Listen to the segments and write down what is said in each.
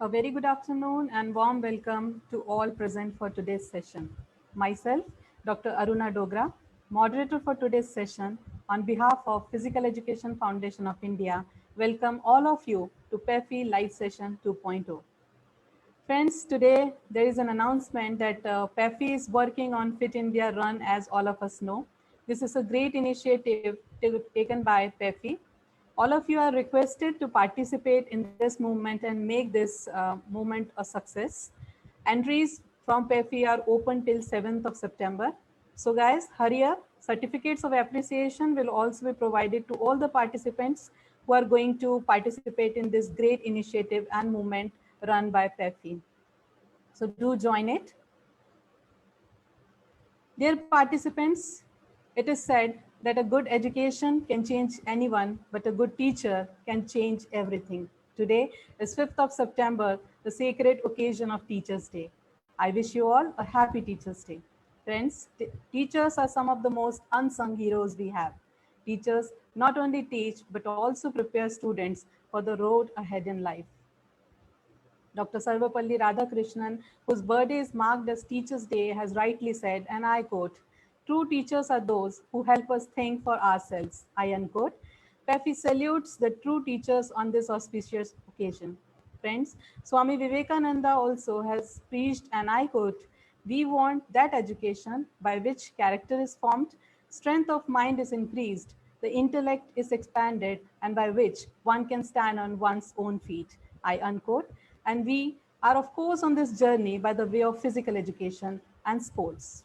A very good afternoon and warm welcome to all present for today's session. Myself, Dr. Aruna Dogra, moderator for today's session, on behalf of Physical Education Foundation of India, welcome all of you to PEFI Live Session 2.0. Friends, today there is an announcement that PEFI is working on Fit India Run, as all of us know. This is a great initiative taken by PEFI. All of you are requested to participate in this movement and make this movement a success. Entries from PEFI are open till 7th of September. So guys, hurry up. Certificates of appreciation will also be provided to all the participants who are going to participate in this great initiative and movement run by PEFI. So do join it. Dear participants, it is said that a good education can change anyone, but a good teacher can change everything. Today is 5th of September, the sacred occasion of Teachers' Day. I wish you all a happy Teachers' Day. Friends, teachers are some of the most unsung heroes we have. Teachers not only teach, but also prepare students for the road ahead in life. Dr. Sarvapalli Radhakrishnan, whose birthday is marked as Teachers' Day, has rightly said, and I quote, "True teachers are those who help us think for ourselves," I unquote. PEFI salutes the true teachers on this auspicious occasion. Friends, Swami Vivekananda also has preached, and I quote, "We want that education by which character is formed, strength of mind is increased, the intellect is expanded, and by which one can stand on one's own feet," I unquote. And we are, of course, on this journey by the way of physical education and sports.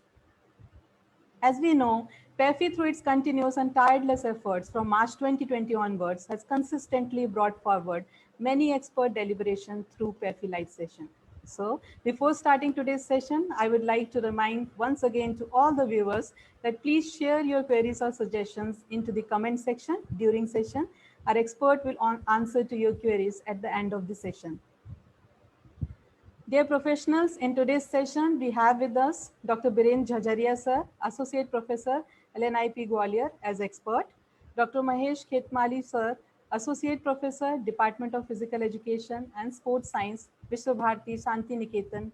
As we know, PEFI, through its continuous and tireless efforts from March 2020 onwards, has consistently brought forward many expert deliberations through PEFI Live Session. So, before starting today's session, I would like to remind once again to all the viewers that please share your queries or suggestions into the comment section during session. Our expert will answer to your queries at the end of the session. Dear professionals, in today's session, we have with us Dr. Biren Jhajaria sir, Associate Professor, LNIP Gwalior as expert, Dr. Mahesh Khetmali sir, Associate Professor, Department of Physical Education and Sports Science, Vishwabharati Shanti Niketan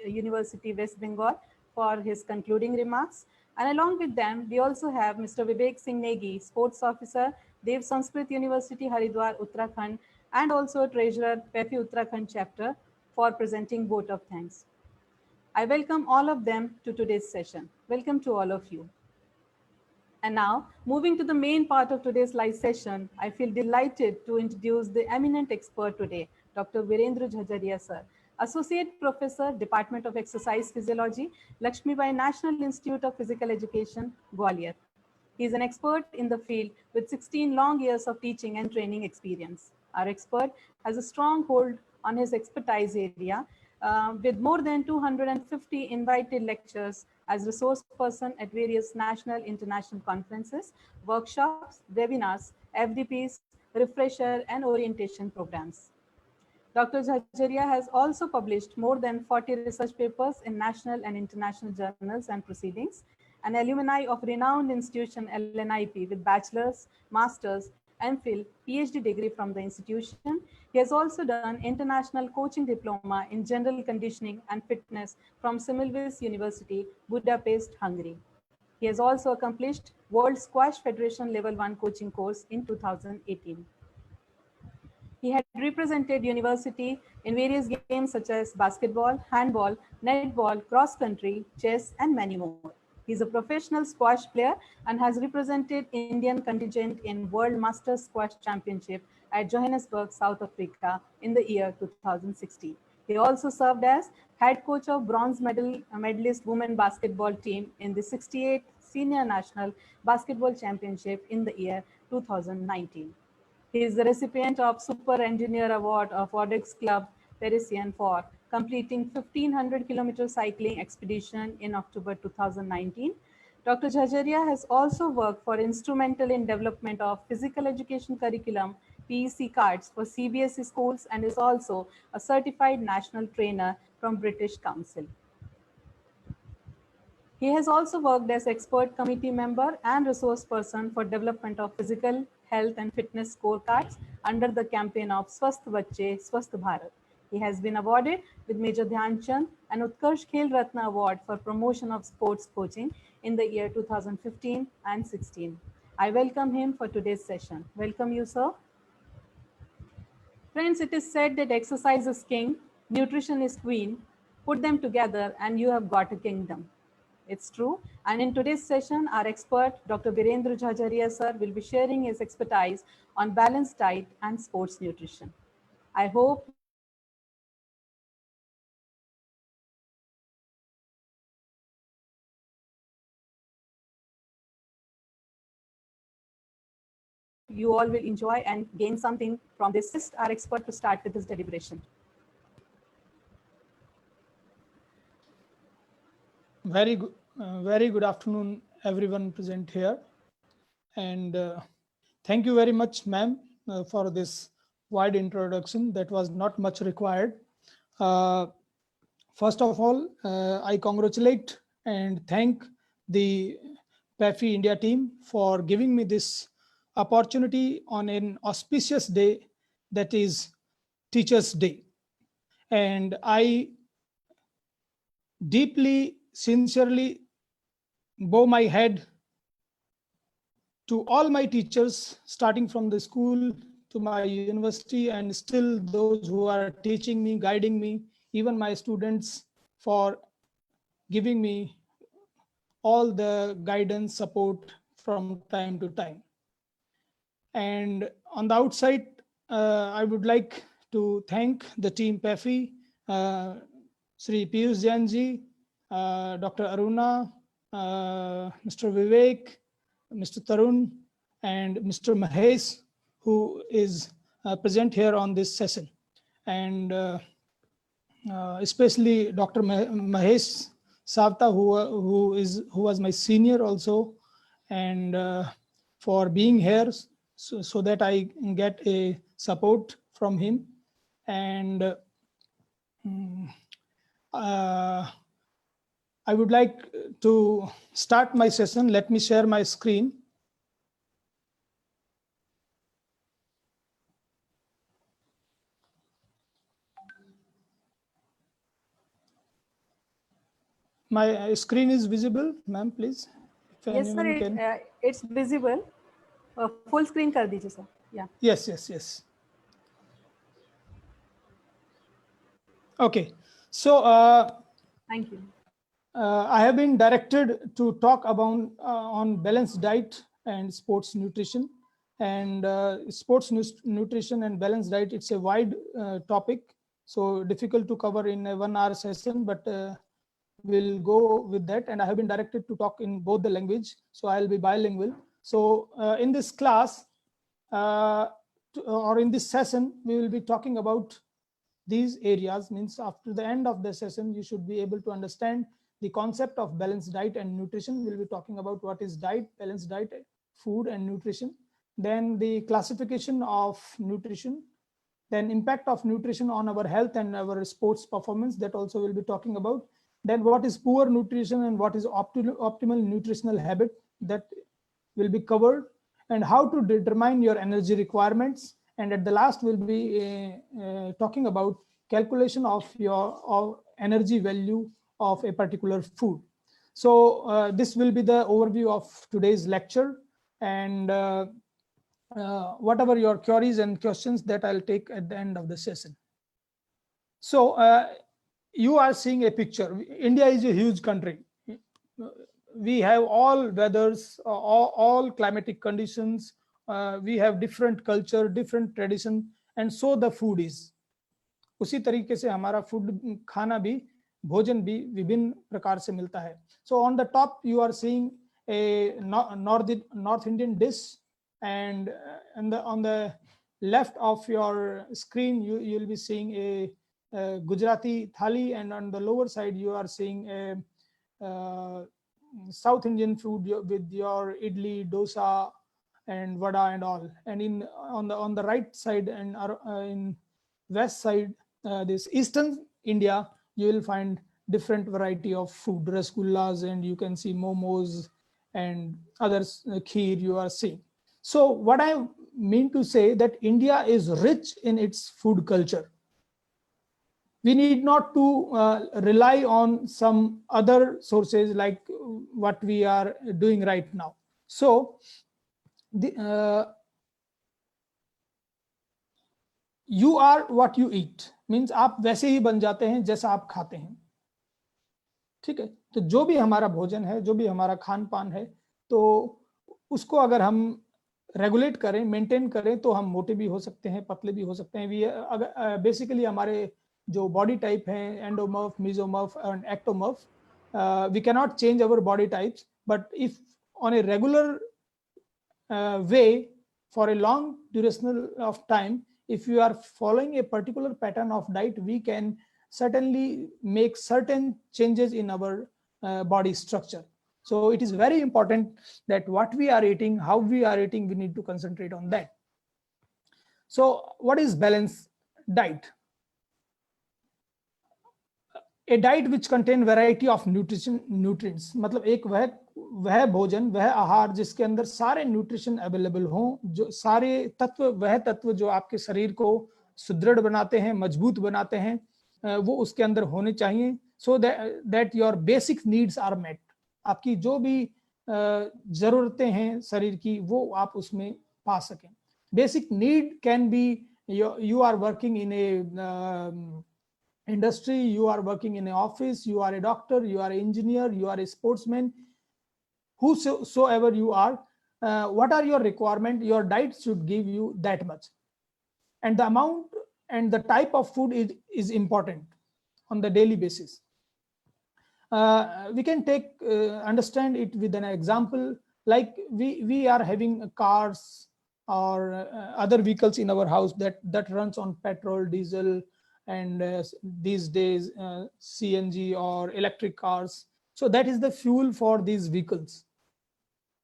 University, West Bengal, for his concluding remarks. And along with them, we also have Mr. Vivek Singh Negi, Sports Officer, Dev Sanskrit University, Haridwar, Uttarakhand, and also Treasurer, PEFI Uttarakhand Chapter, for presenting vote of thanks. I welcome all of them to today's session. Welcome to all of you. And now, moving to the main part of today's live session, I feel delighted to introduce the eminent expert today, Dr. Virendra Jhajaria sir, Associate Professor, Department of Exercise Physiology, Lakshmibai National Institute of Physical Education, Gwalior. He is an expert in the field with 16 long years of teaching and training experience. Our expert has a strong hold on his expertise area with more than 250 invited lectures as resource person at various national, international conferences, workshops, webinars, FDPs, refresher, and orientation programs. Dr. Jhajaria has also published more than 40 research papers in national and international journals and proceedings, an alumni of renowned institution LNIP with bachelor's, master's, MPhil, PhD degree from the institution. He has also done international coaching diploma in general conditioning and fitness from Semmelweis University, Budapest, Hungary. He has also accomplished World Squash Federation Level 1 coaching course in 2018. He had represented university in various games such as basketball, handball, netball, cross country, chess, and many more. He's a professional squash player and has represented Indian contingent in World Masters Squash Championship at Johannesburg, South Africa in the year 2016. He also served as head coach of bronze medalist women basketball team in the 68th Senior National Basketball Championship in the year 2019. He is the recipient of Super Engineer Award of Audix Club Parisien for completing 1500-kilometer cycling expedition in October 2019. Dr. Jhajaria has also worked for instrumental in development of physical education curriculum, PEC cards for CBSE schools, and is also a certified national trainer from British Council. He has also worked as expert committee member and resource person for development of physical health and fitness scorecards under the campaign of Swasth Bachche, Swasth Bharat. He has been awarded with Major Dhyan Chand and Utkarsh Khel Ratna Award for promotion of sports coaching in the year 2015 and 16. I welcome him for today's session. Welcome you, sir. Friends, it is said that exercise is king, nutrition is queen. Put them together and you have got a kingdom. It's true. And in today's session, our expert, Dr. Virendra Jhajaria sir, will be sharing his expertise on balanced diet and sports nutrition. I hope you all will enjoy and gain something from this. Our expert to start with his deliberation. Very good afternoon, everyone present here. And thank you very much, ma'am, for this wide introduction. That was not much required. First of all, I congratulate and thank the PAFI India team for giving me this opportunity on an auspicious day, that is Teachers' Day. And I deeply, sincerely bow my head to all my teachers, starting from the school to my university, and still those who are teaching me, guiding me, even my students, for giving me all the guidance, support from time to time. And on the outside, I would like to thank the team PAFI, Sri Piyush Jain ji, Dr. Aruna, Mr. Vivek, Mr. Tarun, and Mr. Mahesh, who is present here on this session. And especially Dr. Mahesh Savta, who was my senior also, and for being here so that I get a support from him. And I would like to start my session. Let me share my screen. My screen is visible, ma'am, please. If yes, sir, it's visible. Full screen kar dijiye, sir. Yeah. Yes. Okay. So thank you. I have been directed to talk about on balanced diet and sports nutrition. And sports nutrition and balanced diet, it's a wide topic, so difficult to cover in a 1 hour session, but we'll go with that. And I have been directed to talk in both the language, so I'll be bilingual. So in this class or in this session, we will be talking about these areas. Means after the end of the session, you should be able to understand the concept of balanced diet and nutrition. We'll be talking about what is diet, balanced diet, food and nutrition. Then the classification of nutrition, then impact of nutrition on our health and our sports performance, that also we'll be talking about. Then what is poor nutrition and what is optimal nutritional habit, that will be covered. And how to determine your energy requirements. And at the last, we'll be talking about calculation of your energy value of a particular food. So this will be the overview of today's lecture. And whatever your queries and questions, that I'll take at the end of the session. So you are seeing a picture. India is a huge country. We have all weathers, all climatic conditions. We have different culture, different tradition, and so the food is. उसी तरीके से हमारा food खाना भी, भोजन भी विभिन्न प्रकार से मिलता है. So on the top you are seeing a North Indian dish, and on the left of your screen you will be seeing a Gujarati thali, and on the lower side you are seeing a South Indian food with your idli, dosa, and vada and all. And on the right side and in west side, this Eastern India, you will find different variety of food, rasgullas, and you can see momos and others, kheer you are seeing. So what I mean to say that India is rich in its food culture. We need not to rely on some other sources like what we are doing right now. So you are what you eat means आप वैसे ही बन जाते हैं जैसा आप खाते हैं, ठीक है। तो जो भी हमारा भोजन है, जो भी हमारा खान पान है, तो उसको अगर हम रेगुलेट करें, मेंटेन करें, तो हम मोटे भी हो सकते हैं, पतले भी हो सकते हैं। वी अगर बेसिकली हमारे जो बॉडी टाइप है, endomorph, mesomorph and ectomorph, we can not change our body types, but if on a regular way for a long duration of time, if you are following a particular pattern of diet, we can certainly make certain changes in our body structure. So it is very important that what we are eating, how we are eating, we need to concentrate on that. So what is balanced diet? A diet which contain variety of nutrients, मतलब एक वह भोजन, वह आहार जिसके अंदर सारे nutrition available हों, जो सारे तत्व, वह तत्व जो आपके शरीर को सुदृढ़ बनाते हैं, मजबूत बनाते हैं, वो उसके अंदर होने चाहिए, so that your basic needs are met. आपकी जो भी जरूरतें हैं शरीर की, वो आप उसमें पा सकें. Basic need can be you are working in a industry, you are working in an office, you are a doctor, you are an engineer, you are a sportsman, whosoever you are, what are your requirement? Your diet should give you that much, and the amount and the type of food is important on the daily basis. We can understand it with an example, like we are having cars or other vehicles in our house that runs on petrol, diesel, and these days CNG or electric cars. So that is the fuel for these vehicles.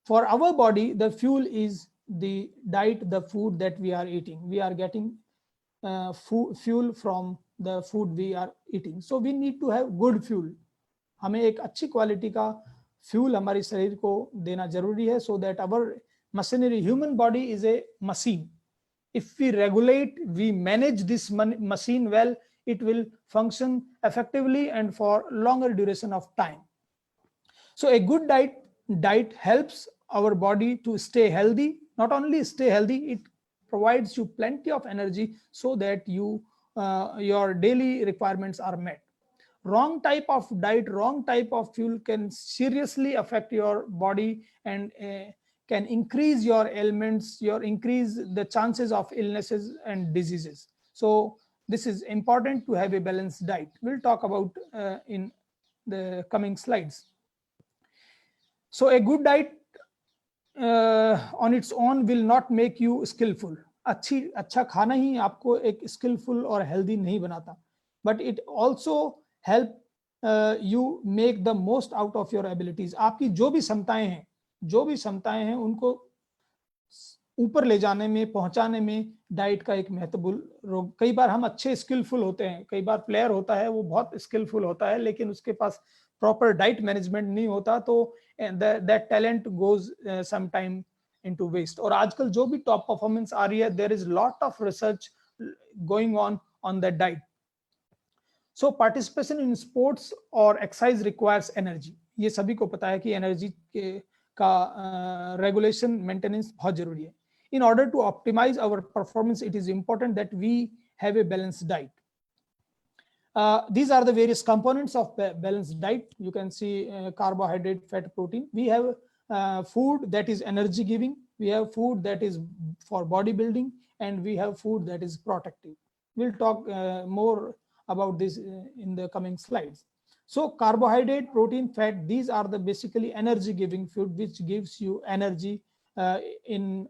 For our body, the fuel is the diet, the food that we are eating. We are getting fuel from the food we are eating. So we need to have good fuel. हमें एक अच्छी quality का fuel हमारे शरीर को देना जरूरी है, so that our machinery, human body is a machine. If we regulate, we manage this machine well, it will function effectively and for longer duration of time. So a good diet helps our body to stay healthy. Not only stay healthy, it provides you plenty of energy so that your daily requirements are met. Wrong type of diet, wrong type of fuel can seriously affect your body and can increase your ailments, increase the chances of illnesses and diseases. So this is important to have a balanced diet. We'll talk about in the coming slides. So a good diet on its own will not make you skillful. अच्छा खाना ही आपको एक skillful और healthy नहीं बनाता, but it also help you make the most out of your abilities. आपकी जो भी क्षमताएं हैं उनको ऊपर ले जाने में, पहुंचाने में डाइट का एक महत्वपूर्ण रोल. कई बार हम अच्छे स्किलफुल होते हैं, कई बार प्लेयर होता है वो बहुत स्किलफुल होता है, लेकिन उसके पास प्रॉपर डाइट मैनेजमेंट नहीं होता, तो that talent goes some time into waste. और आजकल जो भी टॉप परफॉर्मेंस आ रही है, there is lot of research going on that diet. So participation in sports और एक्सरसाइज रिक्वायर्स एनर्जी. ये सभी को पता है कि एनर्जी का रेगुलेशन मेंटेनेंस बहुत जरूरी है. In order to optimize our performance, it is important that we have a balanced diet. These are the various components of balanced diet. You can see carbohydrate, fat, protein. We have food that is energy giving. We have food that is for bodybuilding, and we have food that is protective. We'll talk more about this in the coming slides. So carbohydrate, protein, fat, these are the basically energy giving food which gives you energy in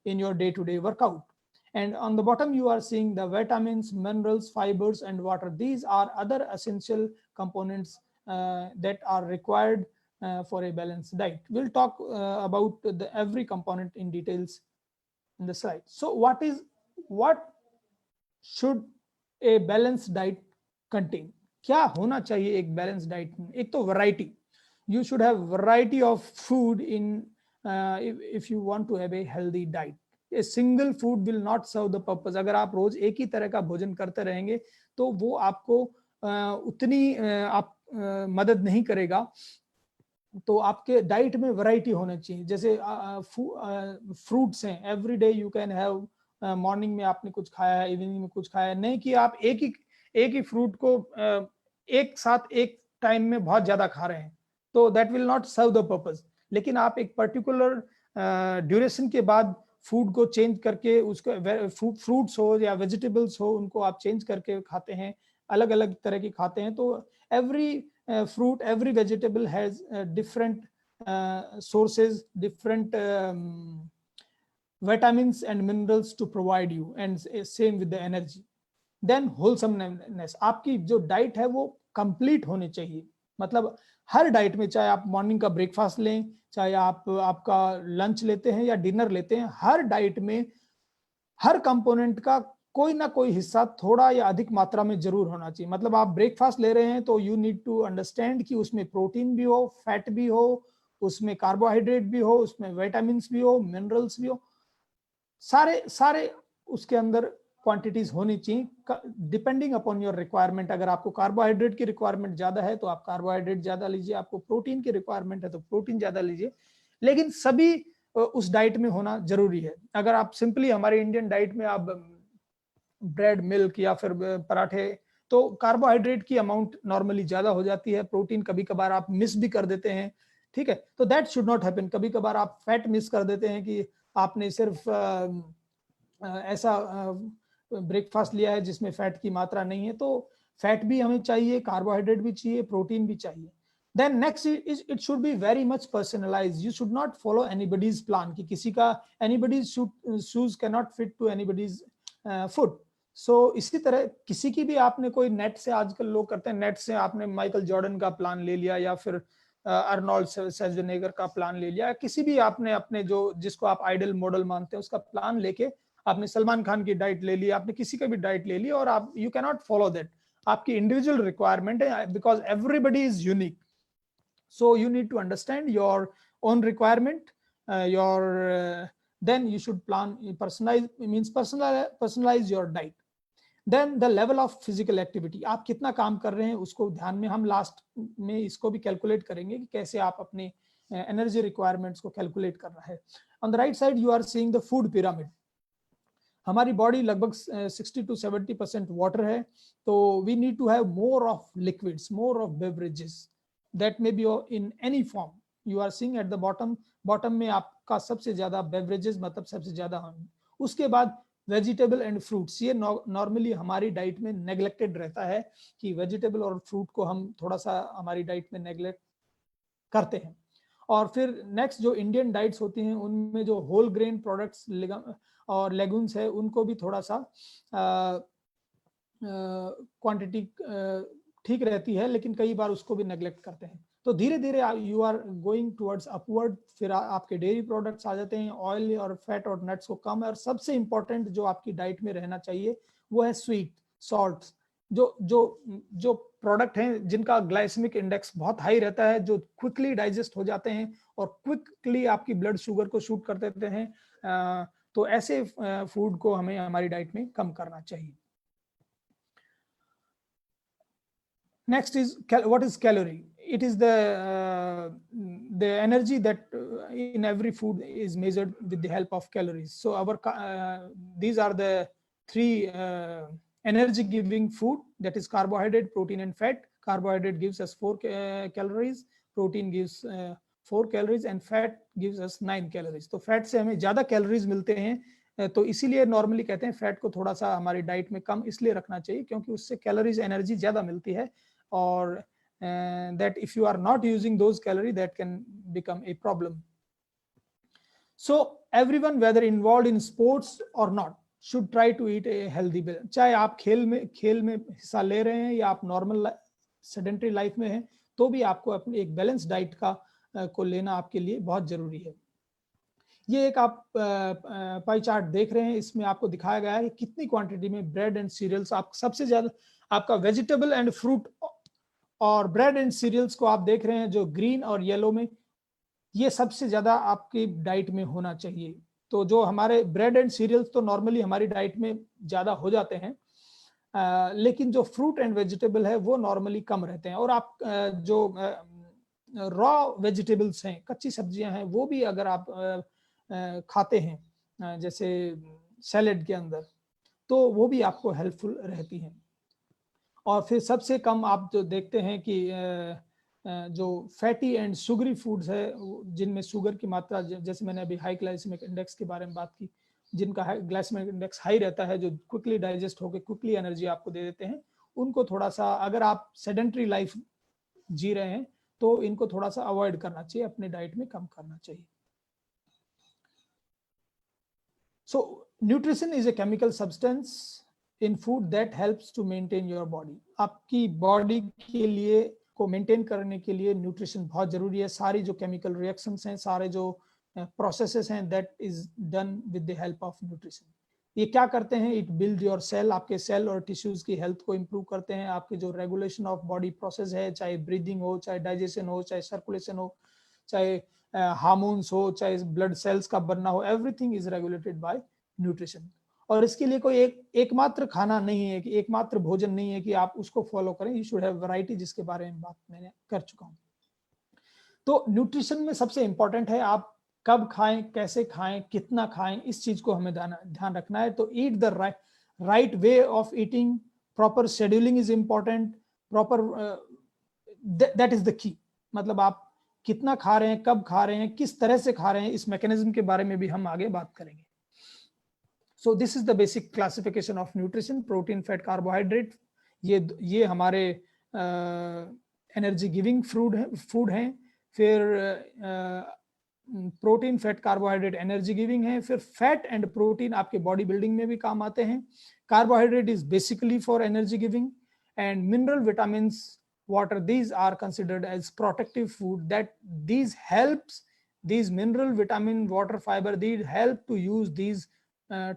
your day-to-day workout. And on the bottom you are seeing the vitamins, minerals, fibers, and water. These are other essential components that are required for a balanced diet. We'll talk about every component in details in the slide. So what should a balanced diet contain? क्या होना चाहिए एक balance diet में? एक तो variety. You should have variety of food in if you want to have a healthy diet. A single food will not serve the purpose. अगर आप रोज एक ही तरह का भोजन करते रहेंगे तो वो आपको उतनी मदद नहीं करेगा। तो आपके डाइट में वैरायटी होनी चाहिए। जैसे फ्रूट्स हैं, every day you can have, morning में आपने कुछ खाया है, इवनिंग में कुछ खाया है, नहीं कि आप एक ही फ्रूट को एक साथ एक टाइम में बहुत ज्यादा खा रहे हैं, तो that will not serve the purpose. लेकिन आप एक पर्टिकुलर ड्यूरेशन के बाद फूड को चेंज करके, उसको फ्रूट्स हो या वेजिटेबल्स हो, उनको आप चेंज करके खाते हैं, अलग अलग तरह की खाते हैं, तो every fruit, every vegetable has different sources, different vitamins and minerals to provide you, and same with the energy. Then wholesomeness, आपकी जो डाइट है वो कंप्लीट होनी चाहिए। मतलब हर डाइट में, चाहे आप मॉर्निंग का ब्रेकफास्ट लें, चाहे आप आपका लंच लेते हैं या डिनर लेते हैं, हर डाइट में हर कंपोनेंट का कोई ना कोई हिस्सा थोड़ा या अधिक मात्रा में जरूर होना चाहिए। मतलब आप ब्रेकफास्ट ले रहे हैं तो यू नीड टू अंडरस्टैंड कि उसमें प्रोटीन भी हो, फैट भी हो, उसमें कार्बोहाइड्रेट भी हो, उसमें विटामिन्स भी हो, मिनरल्स भी हो, सारे सारे उसके अंदर क्वांटिटीज होनी चाहिए डिपेंडिंग अपॉन योर रिक्वायरमेंट। अगर आपको कार्बोहाइड्रेट की रिक्वायरमेंट ज्यादा है तो आप कार्बोहाइड्रेट ज्यादा लीजिए, आपको प्रोटीन की रिक्वायरमेंट है तो प्रोटीन ज्यादा लीजिए, लेकिन सभी उस डाइट में होना जरूरी है। अगर आप सिंपली हमारे इंडियन डाइट में आप ब्रेड, मिल्क या फिर पराठे, तो कार्बोहाइड्रेट की अमाउंट नॉर्मली ज्यादा हो जाती है, प्रोटीन कभी कभार आप मिस भी कर देते हैं, ठीक है, तो दैट शुड नॉट हैपन। कभी कभार आप फैट मिस कर देते हैं कि आपने सिर्फ ऐसा ब्रेकफास्ट लिया है जिसमें फैट की मात्रा नहीं है, तो फैट भी हमें चाहिए, कार्बोहाइड्रेट भी चाहिए, प्रोटीन भी चाहिए। Then next is it should be very much personalized. You should not follow anybody's plan कि किसी का anybody's shoes cannot fit to anybody's foot. So इसी तरह किसी की भी आपने कोई नेट से, आजकल लोग करते हैं नेट से, आपने माइकल जॉर्डन का प्लान ले लिया या फिर अर्नोल्ड शेज़नेगर का प्लान ले लिया, किसी भी आपने अपने जो जिसको आप आइडल मॉडल मानते हैं उसका प्लान लेके आपने सलमान खान की डाइट ले ली, आपने किसी का भी डाइट ले ली, और आप you can not follow that. आपकी इंडिविजुअल रिक्वायरमेंट है, because everybody is unique. So you need to understand your own requirement, then you should plan, personalize your diet. Then the level of physical activity, आप कितना काम कर रहे हैं उसको ध्यान में, हम लास्ट में इसको भी कैलकुलेट करेंगे कि कैसे आप अपने एनर्जी रिक्वायरमेंट्स को कैलकुलेट कर रहा है। On the right side you are seeing the food pyramid. हमारी बॉडी लगभग 60 to 70% वाटर है, तो we need to have more of liquids, more of beverages, that may be in any form. You are seeing at the bottom में आपका सबसे ज्यादा beverages, मतलब सबसे ज्यादा होंगे। उसके बाद वेजिटेबल एंड फ्रूट्स, ये नॉर्मली हमारी डाइट में नेग्लेक्टेड रहता है कि वेजिटेबल और फ्रूट को हम थोड़ा सा हमारी डाइट में नेग्लेक्ट करते हैं। और फिर नेक्स्ट जो इंडियन डाइट्स होती हैं उनमें जो होल ग्रेन प्रोडक्ट्स और लेगुम्स है उनको भी थोड़ा सा क्वांटिटी ठीक रहती है, लेकिन कई बार उसको भी नेग्लेक्ट करते हैं। तो धीरे धीरे you are going towards upward, फिर आपके डेयरी प्रोडक्ट्स आ जाते हैं, ऑयल और फैट और नट्स को कम है, और सबसे इंपॉर्टेंट जो आपकी डाइट में रहना चाहिए वो है स्वीट, सॉल्ट, जो जो जो प्रोडक्ट हैं जिनका ग्लाइसेमिक इंडेक्स बहुत हाई रहता है, जो क्विकली डाइजेस्ट हो जाते हैं और क्विकली आपकी ब्लड शुगर को शूट कर देते हैं, तो ऐसे फूड को हमें हमारी डाइट में कम करना चाहिए। Next is what is calorie? It is the energy that in every food is measured with the help of calories. So these are the three energy giving food, that is carbohydrate, protein and fat. Carbohydrate gives us 4 calories, protein gives 4 calories and fat gives us 9 calories. तो fat से हमें ज्यादा calories मिलते हैं, तो इसीलिए normally कहते हैं फैट को थोड़ा सा हमारी डाइट में कम इसलिए रखना चाहिए क्योंकि उससे कैलोरीज, एनर्जी ज्यादा मिलती है, or that if you are not using those calories, that can become a problem. So everyone, whether involved in sports or not, should try to eat a healthy meal. चाहे आप खेल में हिस्सा ले रहे हैं या आप नॉर्मल सेडेंटरी लाइफ में हैं, तो भी आपको अपनी एक बैलेंस डाइट को लेना आपके लिए बहुत जरूरी है। ये एक आप पाई चार्ट देख रहे हैं, इसमें आपको दिखाया गया है कि कितनी क्वांटिटी में ब्रेड एंड सीरियल्स, आप सबसे ज्यादा आपका वेजिटेबल एंड फ्रूट और ब्रेड एंड सीरियल्स को आप देख रहे हैं जो ग्रीन और येलो में, ये सबसे ज्यादा आपकी डाइट में होना चाहिए। तो जो हमारे ब्रेड एंड सीरियल्स तो नॉर्मली हमारी डाइट में ज़्यादा हो जाते हैं, लेकिन जो फ्रूट एंड वेजिटेबल है वो नॉर्मली कम रहते हैं। और आप जो रॉ वेजिटेबल्स हैं, कच्ची सब्जियां हैं, वो भी अगर आप खाते हैं जैसे सैलेड के अंदर, तो वो भी आपको हेल्पफुल रहती हैं। और फिर सबसे कम आप जो देखते हैं कि जो फैटी एंड शुगरी फूड्स है जिनमें शुगर की मात्रा, जैसे मैंने अभी हाई ग्लाइसेमिक इंडेक्स के बारे में बात की, जिनका ग्लाइसेमिक इंडेक्स हाई रहता है, जो क्विकली डाइजेस्ट होकर क्विकली एनर्जी आपको दे देते हैं, उनको थोड़ा सा, अगर आप सेडेंट्री लाइफ जी रहे हैं तो इनको थोड़ा सा अवॉइड करना चाहिए, अपने डाइट में कम करना चाहिए। So nutrition is a chemical substance in food that helps to maintain your body. आपकी बॉडी के लिए को मेंटेन करने के लिए न्यूट्रिशन बहुत जरूरी है। सारी जो केमिकल रिएक्शंस हैं, सारे जो प्रोसेसेस हैं, that is done with the help of nutrition. ये क्या करते हैं? इट बिल्ड योर सेल, आपके सेल और टिश्यूज की हेल्थ को इंप्रूव करते हैं। आपके जो रेगुलेशन ऑफ बॉडी प्रोसेस है, चाहे ब्रीदिंग हो, चाहे डाइजेशन हो, चाहे सर्कुलेशन हो, चाहे हार्मोन्स हो, चाहे ब्लड सेल्स का बनना हो, everything is regulated by nutrition. और इसके लिए कोई एकमात्र खाना नहीं है, कि एकमात्र भोजन नहीं है कि आप उसको फॉलो करें। यू शुड हैव वैरायटी, जिसके बारे में बात मैंने कर चुका हूं। तो न्यूट्रिशन में सबसे इंपॉर्टेंट है आप कब खाएं, कैसे खाएं, कितना खाएं, इस चीज को हमें ध्यान रखना है। तो eat the right way of eating, proper scheduling is important, proper that is the key. मतलब आप कितना खा रहे हैं, कब खा रहे हैं, किस तरह से खा रहे हैं, इस मैकेनिज्म के बारे में भी हम आगे बात करेंगे। So this is the basic classification of nutrition, protein, fat, carbohydrate. ये हमारे एनर्जी गिविंग फूड हैं। फिर protein, fat, carbohydrate energy giving है। फिर फैट एंड प्रोटीन आपके बॉडी बिल्डिंग में भी काम आते हैं। Carbohydrate is basically for energy giving, and mineral, vitamins, water, these are considered as protective food, that these helps, these mineral, vitamin, water, fiber, these help to use these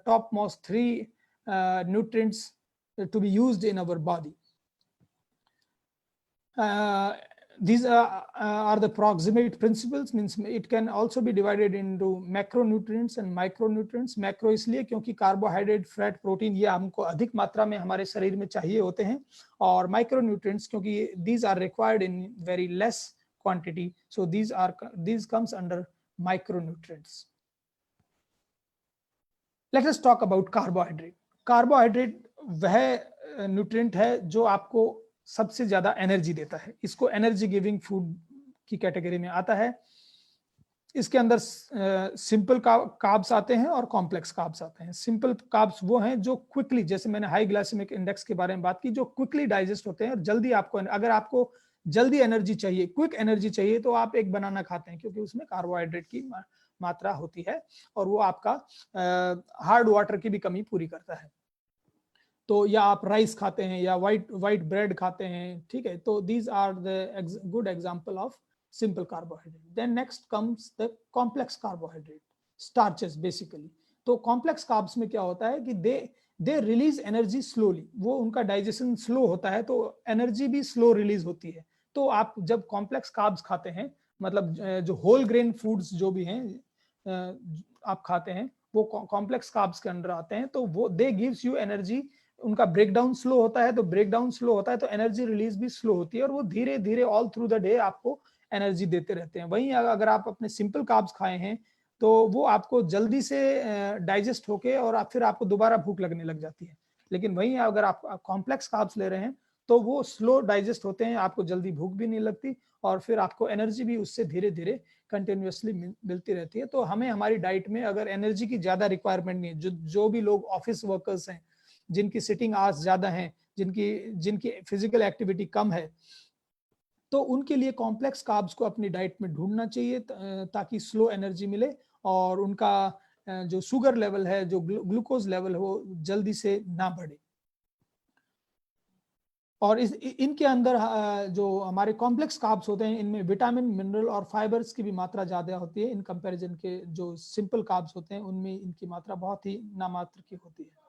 topmost three nutrients to be used in our body. These are the proximate principles, means it can also be divided into macronutrients and micronutrients. Macro इसलिए क्योंकि carbohydrate, fat, protein ये हमको अधिक मात्रा में हमारे शरीर में चाहिए होते हैं, और माइक्रोन्यूट्रिएंट्स क्योंकि these are required in very less quantity, so these comes under micronutrients. Let us talk about carbohydrate. Carbohydrate वह न्यूट्रिएंट है जो आपको सबसे ज्यादा एनर्जी देता है। इसको एनर्जी गिविंग फूड की कैटेगरी में आता है। इसके अंदर सिंपल कार्ब्स आते हैं और कॉम्प्लेक्स कार्ब्स आते हैं। सिंपल कार्ब्स वो हैं जो क्विकली, जैसे मैंने हाई ग्लाइसेमिक इंडेक्स के बारे में बात की, जो क्विकली डाइजेस्ट होते हैं और जल्दी आपको, अगर आपको जल्दी एनर्जी चाहिए, क्विक एनर्जी चाहिए, तो आप एक बनाना खाते हैं, क्योंकि उसमें कार्बोहाइड्रेट की मात्रा होती है और वो आपका हार्ड वाटर की भी कमी पूरी करता है। तो या आप राइस खाते हैं या वाइट ब्रेड खाते हैं, ठीक है। तो these are the good example of simple carbohydrate. Then next comes the complex carbohydrate, starches basically. तो कॉम्प्लेक्स कार्ब्स में क्या होता है कि दे रिलीज एनर्जी स्लोली, वो उनका डाइजेशन स्लो होता है, तो एनर्जी भी स्लो रिलीज होती है। तो आप जब कॉम्प्लेक्स कार्ब्स खाते हैं, मतलब जो होल ग्रेन फूड्स जो भी हैं आप खाते हैं, वो कॉम्प्लेक्स कार्ब्स के अंदर आते हैं, तो वो दे गिव्स यू एनर्जी। उनका ब्रेकडाउन स्लो होता है, तो ब्रेकडाउन स्लो होता है तो एनर्जी रिलीज भी स्लो होती है, और वो धीरे धीरे ऑल थ्रू द डे आपको एनर्जी देते रहते हैं। वहीं अगर आप अपने सिंपल कार्ब्स खाए हैं तो वो आपको जल्दी से डाइजेस्ट होके और फिर आपको दोबारा भूख लगने लग जाती है। लेकिन वहीं अगर आप कॉम्प्लेक्स कार्ब्स ले रहे हैं तो वो स्लो डाइजेस्ट होते हैं, आपको जल्दी भूख भी नहीं लगती, और फिर आपको एनर्जी भी उससे धीरे धीरे कंटिन्यूअसली मिलती रहती है। तो हमें हमारी डाइट में अगर एनर्जी की ज्यादा रिक्वायरमेंट नहीं है, जो भी लोग ऑफिस वर्कर्स हैं, जिनकी सिटिंग आवर्स ज्यादा हैं, जिनकी फिजिकल एक्टिविटी कम है, तो उनके लिए कॉम्प्लेक्स कार्ब्स को अपनी डाइट में ढूंढना चाहिए, ताकि स्लो एनर्जी मिले और उनका जो शुगर लेवल है, जो ग्लूकोज लेवल है, वो जल्दी से ना बढ़े। और इनके अंदर जो हमारे कॉम्प्लेक्स कार्ब्स होते हैं, इनमें विटामिन, मिनरल और फाइबर्स की भी मात्रा ज्यादा होती है इन कंपैरिजन के जो सिंपल कार्ब्स होते हैं, उनमें इनकी मात्रा बहुत ही नामात्र की होती है।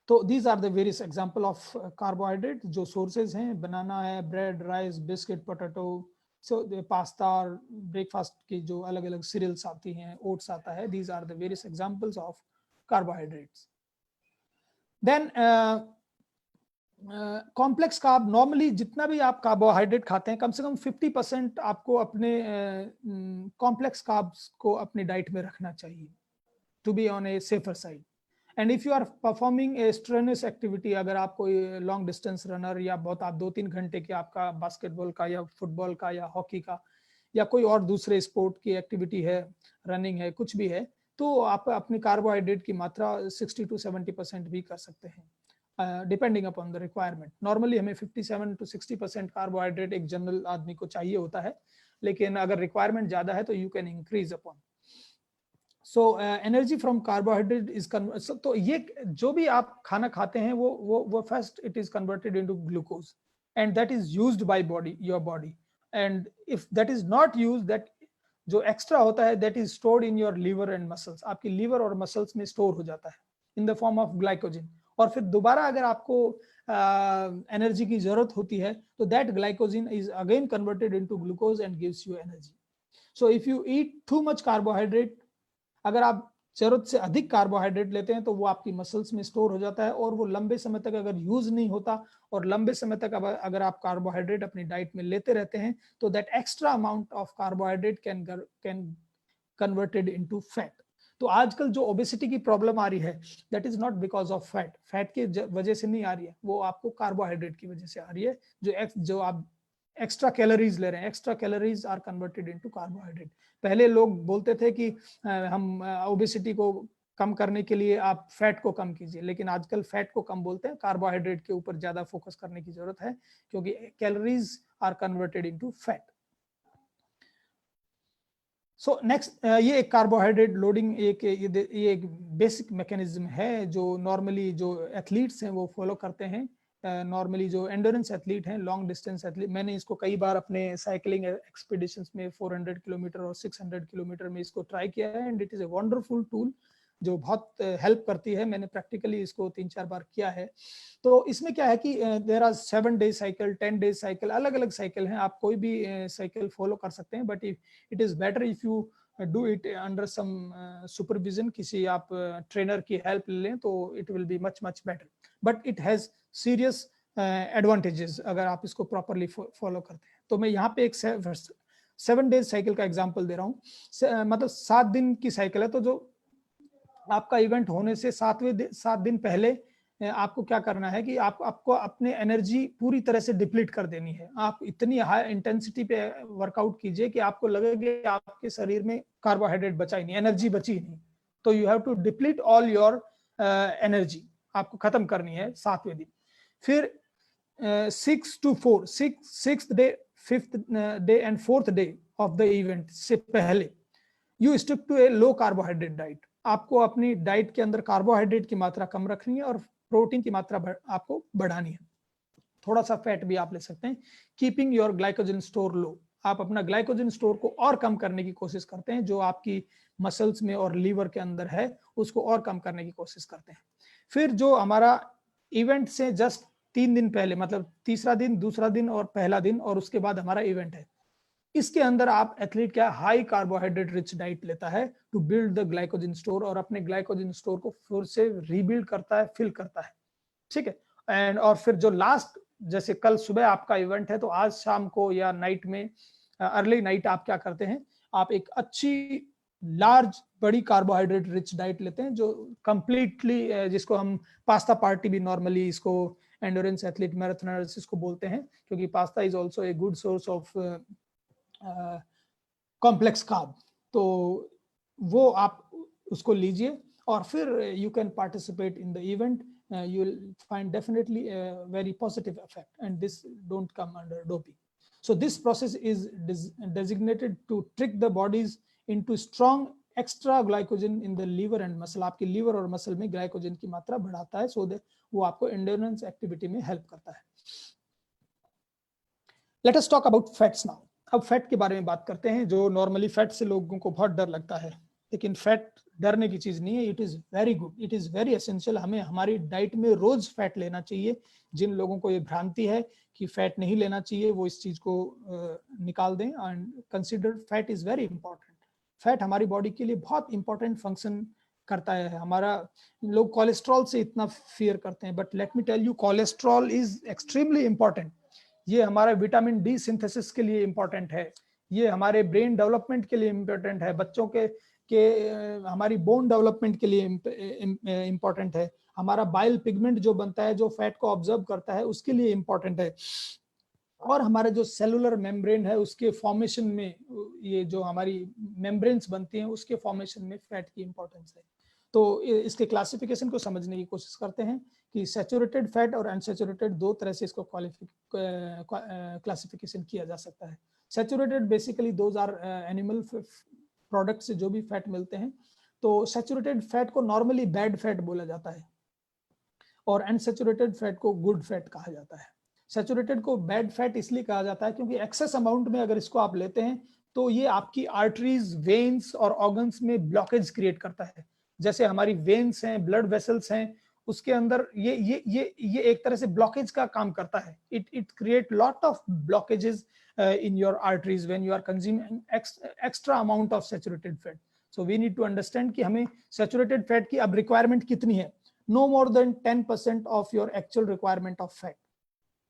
तो these are the various example of carbohydrate. जो सोर्सेज हैं, बनाना है, bread, rice, biscuit, potato, so pasta और ब्रेकफास्ट की जो अलग अलग सीरियल्स आती हैं, ओट्स आता है, these are the various examples of carbohydrates. Then complex carb, normally जितना भी आप कार्बोहाइड्रेट खाते हैं कम से कम 50% आपको अपने कॉम्प्लेक्स कार्ब्स को अपनी डाइट में रखना चाहिए to be on a safer side. And if you are performing a strenuous activity, अगर आप कोई लॉन्ग डिस्टेंस रनर या बहुत आप 2-3 घंटे के आपका बास्केटबॉल का या फुटबॉल का या हॉकी का या कोई और दूसरे स्पोर्ट की एक्टिविटी है, रनिंग है, कुछ भी है, तो आप अपनी कार्बोहाइड्रेट की मात्रा 60 to 70% भी कर सकते हैं, depending upon the requirement. Normally हमें 57 to 60% कार्बोहाइड्रेट एक जनरल आदमी को चाहिए होता है, लेकिन अगर रिक्वायरमेंट ज्यादा है तो you can increase upon. So energy from carbohydrate is तो ये जो भी आप खाना खाते हैं वो first it is converted into glucose and that is used by body, your body. And if that is not used, that जो एक्स्ट्रा होता है that is stored in your liver and muscles. आपकी लीवर और muscles में store हो जाता है in the form of glycogen. और फिर दोबारा अगर आपको एनर्जी की जरूरत होती है तो that glycogen is again converted into glucose and gives you energy. So if you eat too much carbohydrate, अगर आप जरूरत से अधिक कार्बोहाइड्रेट लेते हैं तो वो आपकी मसल्स में स्टोर हो जाता है और वो लंबे समय तक अगर यूज नहीं होता और लंबे समय तक अगर आप कार्बोहाइड्रेट अपनी डाइट में लेते रहते हैं तो that extra amount of carbohydrate can converted into fat. तो आजकल जो ओबेसिटी की प्रॉब्लम आ रही है that is not because of fat, fat की वजह से नहीं आ रही है, वो आपको कार्बोहाइड्रेट की वजह से आ रही है. जो आप एक्स्ट्रा कैलोरीज ले रहे हैं, extra calories are converted into carbohydrate. पहले लोग बोलते थे कि हम ओबेसिटी को कम करने के लिए आप फैट को कम कीजिए, लेकिन आजकल फैट को कम बोलते हैं, कार्बोहाइड्रेट के ऊपर ज्यादा फोकस करने की जरूरत है क्योंकि calories are converted into fat. So next, ये एक कार्बोहाइड्रेट लोडिंग ये एक बेसिक मैकेनिज्म है जो नॉर्मली जो एथलीट्स हैं वो फॉलो करते हैं. नॉर्मली जो एंडोरेंस एथलीट हैं, लॉन्ग डिस्टेंस एथलीट, मैंने इसको कई बार अपने साइकिलिंग एक्सपीडिशंस में 400 किलोमीटर और 600 किलोमीटर में इसको ट्राई किया है and it is a wonderful tool जो बहुत हेल्प करती है. मैंने प्रैक्टिकली इसको 3-4 बार किया है. तो इसमें क्या है कि there are 7 days cycle, 10 days cycle, अलग अलग साइकिल हैं, आप कोई भी साइकिल फॉलो कर सकते हैं. But it is better if you do it under some supervision, किसी आप ट्रेनर की हेल्प लें तो it will be much better. But it has serious advantages अगर आप इसको प्रॉपरली फॉलो करते हैं. तो मैं यहाँ पे एक 7 डेज साइकिल का एग्जाम्पल दे रहा हूँ. मतलब 7 दिन की साइकिल है. तो जो आपका इवेंट होने से 7 दिन पहले आपको क्या करना है कि आपको अपने एनर्जी पूरी तरह से डिप्लीट कर देनी है. आप इतनी हाई इंटेंसिटी पे वर्कआउट कीजिए कि आपको लगे कि आपके शरीर में कार्बोहाइड्रेट बचा ही नहीं, एनर्जी बची ही नहीं. तो you have to deplete all your energy, आपको खत्म करनी है 7वें दिन. फिर 6 to 4, 6th day, 5th day and 4th day of the event से पहले you stick to a low carbohydrate diet. आपको अपनी डाइट के अंदर कार्बोहाइड्रेट की मात्रा कम रखनी है और प्रोटीन की मात्रा आपको बढ़ानी है. थोड़ा सा फैट भी आप ले सकते हैं. कीपिंग योर ग्लाइकोजन स्टोर लो, आप अपना ग्लाइकोजन स्टोर को और कम करने की कोशिश करते हैं, जो आपकी मसल्स में और लीवर के अंदर है उसको और कम करने की कोशिश करते हैं. फिर जो हमारा इवेंट से जस्ट 3 दिन पहले, मतलब तीसरा दिन, दूसरा दिन और पहला दिन, और उसके बाद हमारा इवेंट है, इसके अंदर आप एथलीट क्या हाई कार्बोहाइड्रेट रिच डाइट लेता है to build the glycogen store और अपने ग्लाइकोजन स्टोर को फिर से रीबिल्ड करता है, फिल करता है. ठीक है. एंड और फिर जो लास्ट, जैसे कल सुबह आपका इवेंट है तो आज शाम को या नाइट में, अर्ली नाइट आप क्या करते हैं, आप एक अच्छी लार्ज बड़ी कार्बोहाइड्रेट रिच डाइट लेते हैं जो कंप्लीटली, जिसको हम पास्ता पार्टी भी नॉर्मली इसको एंडोरेंस एथलीट मैराथनर्स इसको बोलते हैं, क्योंकि pasta is also a good source of complex carb. तो वो आप उसको लीजिए और फिर you can participate in the event. You will find definitely a very positive effect, and this don't come under doping. So this process is designated to trick the bodies into strong extra glycogen in the liver and muscle. आपकी liver और muscle में glycogen की मात्रा बढ़ाता है, so that वो आपको endurance activity में help करता है. Let us talk about fats now. अब फैट के बारे में बात करते हैं, जो नॉर्मली फैट से लोगों को बहुत डर लगता है. लेकिन फैट डरने की चीज नहीं है, it is very good, it is very essential. हमें हमारी डाइट में रोज फैट लेना चाहिए। जिन लोगों को ये भ्रांति है कि फैट नहीं लेना चाहिए, वो इस चीज को निकाल दें and consider fat is very important. Fat हमारी बॉडी के लिए बहुत इंपॉर्टेंट फंक्शन करता है। हमारा लोग कोलेस्ट्रॉल से इतना फियर करते हैं, but let me tell you cholesterol is extremely important. ये हमारा विटामिन डी सिंथेसिस के लिए इंपॉर्टेंट है, ये हमारे ब्रेन डेवलपमेंट के लिए इंपॉर्टेंट है, बच्चों के हमारी बोन डेवलपमेंट के लिए इंपॉर्टेंट है, हमारा बाइल पिगमेंट जो बनता है जो फैट को ऑब्जर्व करता है उसके लिए इंपॉर्टेंट है, और हमारे जो सेलुलर मेम्ब्रेन है उसके फॉर्मेशन में, ये जो हमारी मेम्ब्रेन्स बनती हैं उसके फॉर्मेशन में फैट की इंपॉर्टेंस है। तो इसके क्लासिफिकेशन को समझने की कोशिश करते हैं कि सैचुरेटेड फैट और अनसैचुरेटेड दो तरह से इसको क्लासिफिकेशन किया जा सकता है। Saturated basically those are animal product से जो भी फैट मिलते हैं। तो सैचुरेटेड फैट को नॉर्मली बैड फैट बोला जाता है और अनसैचुरेटेड फैट को गुड फैट कहा जाता है। सैचुरेटेड को बैड फैट इसलिए कहा जाता है क्योंकि एक्सेस अमाउंट में अगर इसको आप लेते हैं तो ये आपकी आर्टरीज, वेन्स और ऑर्गन्स में ब्लॉकेज क्रिएट करता है। जैसे हमारी वेन्स हैं, ब्लड वेसल्स हैं, उसके अंदर ये एक तरह से ब्लॉकेज का काम करता है। It create lot of blockages in your arteries when you are consuming extra amount of saturated fat. So we need to understand कि हमें saturated fat की अब requirement कितनी है। No more than 10% of your actual requirement of fat.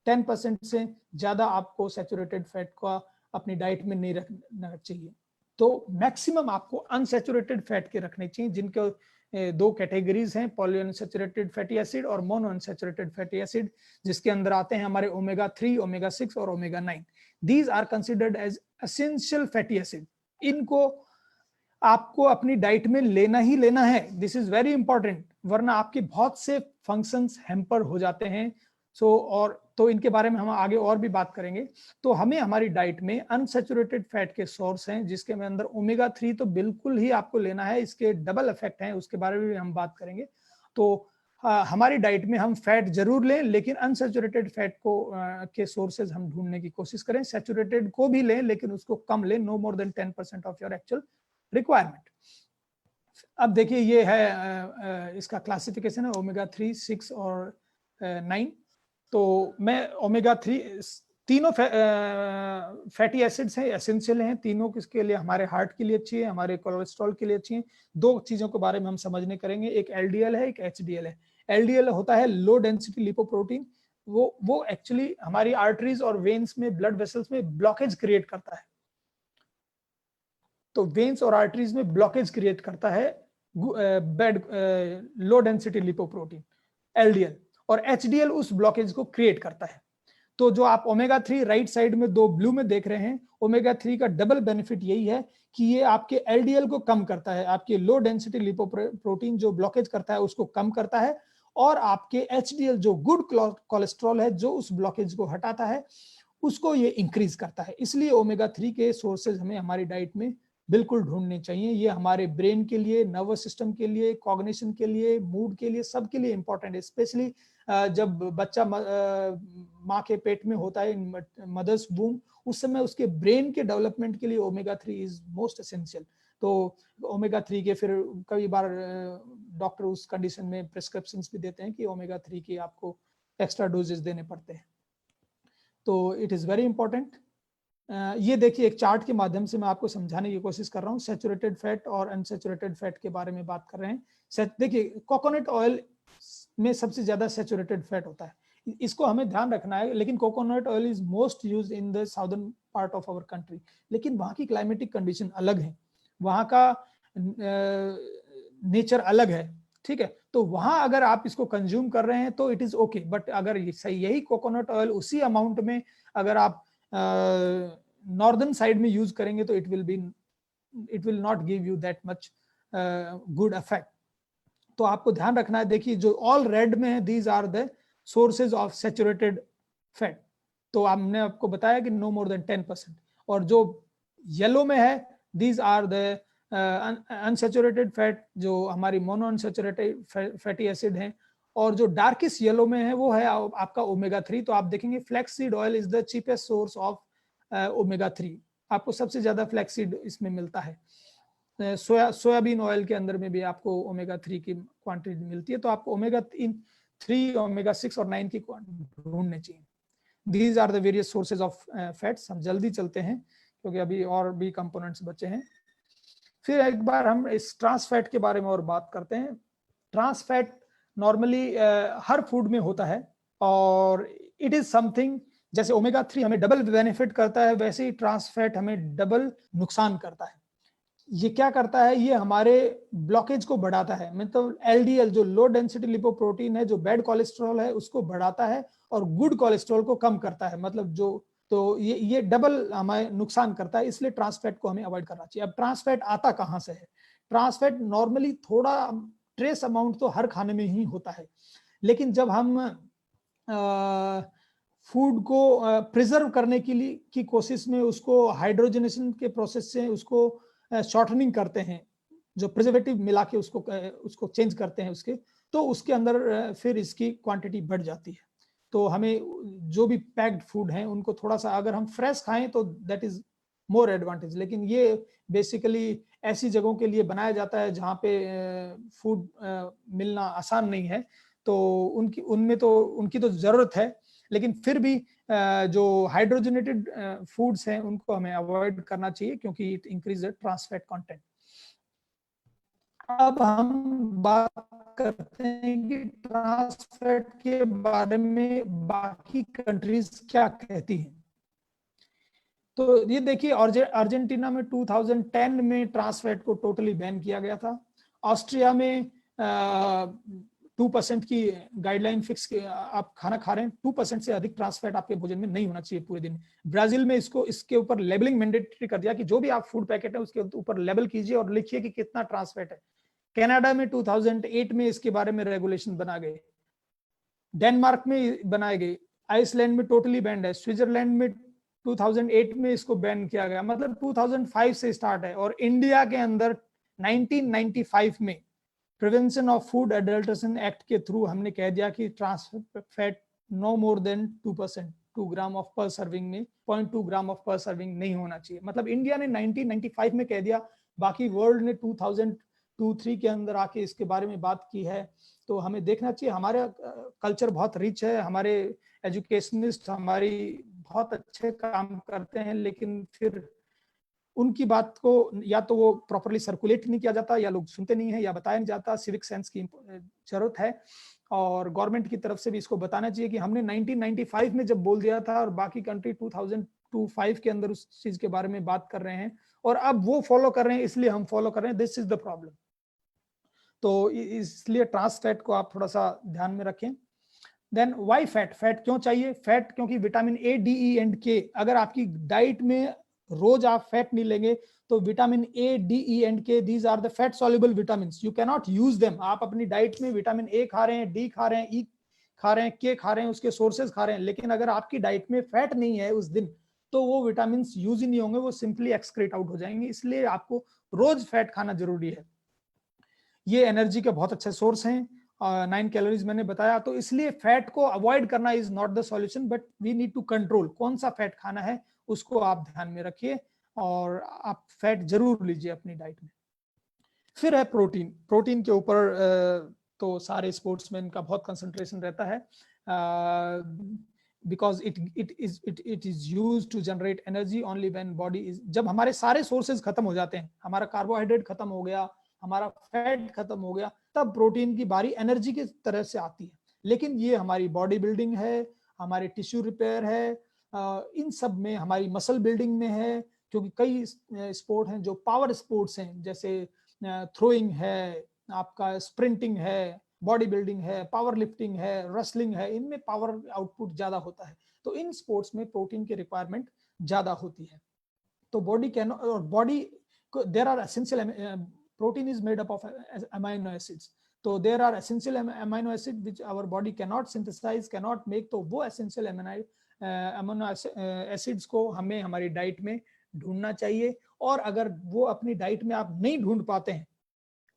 10% से ज्यादा आपको saturated fat का अपनी डाइट में नहीं रखना चाहिए। तो मैक्सिमम आपको अनसैचुरेटेड फैट के रखने चाहिए, जिनके दो कैटेगरीज हैं, पॉलीअनसैचुरेटेड फैटी एसिड और मोनोअनसैचुरेटेड फैटी एसिड, जिसके अंदर आते हैं हमारे ओमेगा 3, ओमेगा 6 और omega 9। These are considered as essential fatty acid. इनको आपको अपनी डाइट में लेना ही लेना है, दिस इज वेरी इंपॉर्टेंट, वरना आपके बहुत से फंक्शंस हैम्पर हो जाते हैं। और तो इनके बारे में हम आगे और भी बात करेंगे। तो हमें हमारी डाइट में अनसैचुरेटेड फैट के सोर्स हैं, जिसके अंदर ओमेगा 3 तो बिल्कुल ही आपको लेना है, इसके डबल इफेक्ट हैं, उसके बारे में भी हम बात करेंगे। तो हमारी डाइट में हम फैट जरूर लें, लेकिन अनसैचुरेटेड फैट को के सोर्सेज हम ढूंढने की कोशिश करें। सैचुरेटेड को भी लें लेकिन उसको कम लें, no more than 10% of your actual requirement. अब देखिए ये है इसका क्लासिफिकेशन है ओमेगा 3, 6 और 9। तो मैं ओमेगा 3 तीनों फैटी एसिड्स हैं, एसेंशियल हैं तीनों, किसके लिए, हमारे हार्ट के लिए अच्छी है, हमारे कोलेस्ट्रॉल के लिए अच्छी है। दो चीजों के बारे में हम समझने करेंगे, एक एलडीएल है, एक एचडीएल है। एलडीएल होता है लो डेंसिटी लिपोप्रोटीन, वो एक्चुअली हमारी आर्टरीज और वेन्स में, ब्लड वेसल्स में ब्लॉकेज क्रिएट करता है। तो वेन्स और आर्टरीज में ब्लॉकेज क्रिएट करता है लो डेंसिटी लिपोप्रोटीन एलडीएल, और एचडीएल उस ब्लॉकेज को क्रिएट करता है। तो जो आप ओमेगा 3 राइट साइड में दो ब्लू में देख रहे हैं, ओमेगा 3 का डबल बेनिफिट यही है कि ये आपके एलडीएल को कम करता है, आपके लो डेंसिटी लिपोप्रोटीन जो ब्लॉकेज करता है उसको कम करता है, और आपके एचडीएल जो गुड कोलेस्ट्रॉल है जो उस ब्लॉकेज को हटाता है उसको ये इंक्रीज करता है। इसलिए ओमेगा 3 के सोर्सेज हमें हमारी डाइट में बिल्कुल ढूंढने चाहिए। ये हमारे ब्रेन के लिए, नर्वस सिस्टम के लिए, कॉग्निशन के लिए, मूड के लिए, सबके लिए इंपॉर्टेंट है। स्पेशली जब बच्चा माँ के पेट में होता है, मदर्स वूम, उस समय उसके ब्रेन के डेवलपमेंट के लिए ओमेगा 3 इज मोस्ट एसेंशियल। तो ओमेगा 3 के फिर कई बार डॉक्टर उस कंडीशन में प्रिस्क्रिप्शन भी देते हैं कि ओमेगा 3 के आपको एक्स्ट्रा डोजेस देने पड़ते हैं। तो इट इज वेरी इंपॉर्टेंट। ये देखिए एक चार्ट के माध्यम से मैं आपको समझाने की कोशिश कर रहा हूँ। सैचुरेटेड फैट और अनसैचुरेटेड फैट के बारे में बात कर रहे हैं। देखिए कोकोनट ऑयल में सबसे ज्यादा सैचुरेटेड फैट होता है, इसको हमें ध्यान रखना है। लेकिन coconut oil is most used in the southern part of our country, लेकिन वहाँ की क्लाइमेटिक कंडीशन अलग है, वहाँ का नेचर अलग है, ठीक है। तो वहाँ अगर आप इसको कंज्यूम कर रहे हैं तो इट इज ओके, बट अगर यही कोकोनट ऑयल उसी अमाउंट में अगर आप नॉर्दर्न साइड में यूज करेंगे तो it will not give you that much good effect. तो आपको ध्यान रखना है। देखिए जो ऑल रेड में है, these are the sources of saturated fat. तो हमने आपको बताया कि नो मोर देन 10%, और जो येलो में है these are the unsaturated fat, जो हमारी मोनो अनसैचुरेटेड फैटी एसिड हैं, और जो डार्केस्ट येलो में है वो है आपका ओमेगा 3। तो आप देखेंगे flaxseed oil is the cheapest source of omega 3, आपको सबसे ज्यादा फ्लैक्सीड इसमें मिलता है। सोयाबीन ऑयल के अंदर में भी आपको ओमेगा 3 की क्वांटिटी मिलती है, तो आपको ओमेगा 3, ओमेगा 6 और 9 की ढूंढने चाहिए। These are the various sources of fats. हम जल्दी चलते हैं क्योंकि अभी और भी कंपोनेंट्स बचे हैं। फिर एक बार हम इस ट्रांस फैट के बारे में और बात करते हैं। ट्रांस फैट नॉर्मली हर फूड में होता है और इट इज समथिंग, जैसे ओमेगा 3 हमें डबल बेनिफिट करता है, वैसे ही ट्रांस फैट हमें डबल नुकसान करता है। ये क्या करता है, ये हमारे ब्लॉकेज को बढ़ाता है, मतलब एलडीएल जो लो डेंसिटी लिपोप्रोटीन है, जो बैड कोलेस्ट्रॉल है उसको बढ़ाता है और गुड कोलेस्ट्रॉल को कम करता है, मतलब जो, तो ये डबल हमें नुकसान करता है, इसलिए ट्रांस फैट को हमें अवॉइड करना चाहिए। अब ट्रांस फैट आता कहाँ से है? ट्रांस फैट नॉर्मली थोड़ा ट्रेस अमाउंट तो हर खाने में ही होता है, लेकिन जब हम फूड को प्रिजर्व करने के लिए की कोशिश में उसको हाइड्रोजनेशन के प्रोसेस से उसको शॉर्टनिंग करते हैं, जो प्रिजर्वेटिव मिला के उसको चेंज करते हैं उसके, तो उसके अंदर फिर इसकी क्वांटिटी बढ़ जाती है। तो हमें जो भी पैक्ड फूड हैं उनको थोड़ा सा, अगर हम फ्रेश खाएं तो दैट इज मोर एडवांटेज, लेकिन ये बेसिकली ऐसी जगहों के लिए बनाया जाता है जहाँ पे फूड मिलना आसान नहीं है, तो उनकी तो जरूरत है, लेकिन फिर भी जो हाइड्रोजनेटेड फूड्स हैं उनको हमें अवॉइड करना चाहिए क्योंकि it increase the trans fat content. अब हम बात करते हैं कि ट्रांस फैट के बारे में बाकी कंट्रीज क्या कहती हैं। तो ये देखिए, अर्जेंटीना में 2010 में ट्रांस फैट को टोटली बैन किया गया था। ऑस्ट्रिया में 2% की गाइडलाइन फिक्स आप खाना खा रहे हैं, 2% से अधिक ट्रांस फैट आपके भोजन में नहीं होना चाहिए पूरे दिन। ब्राजील में इसके ऊपर लेबलिंग मैंडेटरी कर दिया कि जो भी आप फूड पैकेट है उसके ऊपर लेबल कीजिए और लिखिए कि कितना ट्रांस फैट है। कनाडा में 2008 में इसके बारे में रेगुलेशन बना गए, डेनमार्क में बनाए गए, आइसलैंड में टोटली बैंड है, स्विट्जरलैंड में 2008 में इसको बैन किया गया, मतलब 2005 से स्टार्ट है। और इंडिया के अंदर 1995 में prevention of food adulteration act के थ्रू हमने कह दिया कि trans fat no more than 2%, 2 gram of per serving में 0.2 ग्राम ऑफ पर सर्विंग नहीं होना चाहिए। मतलब इंडिया ने 1995 में कह दिया, बाकी वर्ल्ड ने 2002-3 के अंदर आके इसके बारे में बात की है। तो हमें देखना चाहिए, हमारे कल्चर बहुत रिच है, हमारे एजुकेशनिस्ट हमारी बहुत अच्छे काम करते हैं, लेकिन फिर उनकी बात को या तो वो प्रॉपरली सर्कुलेट नहीं किया जाता, या लोग सुनते नहीं है, या बताया नहीं जाता। सिविक सेंस की जरूरत है और गवर्नमेंट की तरफ से भी इसको बताना चाहिए कि हमने 1995 में जब बोल दिया था और बाकी कंट्री 2002-5 के अंदर उस चीज के बारे में बात कर रहे हैं और अब वो फॉलो कर रहे हैं, इसलिए हम फॉलो कर रहे हैं। This is the problem. तो इसलिए ट्रांस फैट को आप थोड़ा सा ध्यान में रखें। देन वाई फैट, फैट क्यों चाहिए? फैट क्योंकि vitamin A, D, E and के, अगर आपकी डाइट में रोज आप फैट नहीं लेंगे तो vitamin A, D, E and K, these are the fat soluble vitamins, you can not use them. आप अपनी डाइट में विटामिन ए खा रहे हैं, डी खा रहे हैं, ई खा रहे हैं, के खा रहे हैं, उसके सोर्सेज खा रहे हैं, लेकिन अगर आपकी डाइट में फैट नहीं है उस दिन तो वो विटामिन यूज ही नहीं होंगे, वो सिंपली एक्सक्रीट आउट हो जाएंगे। इसलिए आपको रोज फैट खाना जरूरी है। ये एनर्जी के बहुत अच्छे सोर्स हैं, 9 कैलोरीज मैंने बताया। तो इसलिए फैट को अवॉइड करना is not the solution, but we need to control कौन सा फैट खाना है, उसको आप ध्यान में रखिए और आप फैट जरूर लीजिए अपनी डाइट में। फिर है प्रोटीन। प्रोटीन के ऊपर तो सारे स्पोर्ट्समैन का बहुत कंसंट्रेशन रहता है, because it is used to generate energy only when body is, जब हमारे सारे सोर्सेज खत्म हो जाते हैं, हमारा कार्बोहाइड्रेट खत्म हो गया, हमारा फैट खत्म हो गया, तब प्रोटीन की बारी एनर्जी की तरह से आती है। लेकिन ये हमारी बॉडी बिल्डिंग है, हमारे टिश्यू रिपेयर है, इन सब में, हमारी मसल बिल्डिंग में है, क्योंकि कई स्पोर्ट हैं जो पावर स्पोर्ट्स हैं, जैसे थ्रोइंग है, आपका स्प्रिंटिंग है, बॉडी बिल्डिंग है, पावर लिफ्टिंग है, रेसलिंग है, इनमें पावर आउटपुट ज्यादा होता है। तो इन स्पोर्ट्स में प्रोटीन की रिक्वायरमेंट ज्यादा होती है। तो बॉडी कैन, और body there are essential, protein is made up of amino acids, तो there are essential amino acid which our body cannot synthesize, cannot make, तो वो essential amino acids को हमें हमारी डाइट में ढूंढना चाहिए। और अगर वो अपनी डाइट में आप नहीं ढूंढ पाते हैं,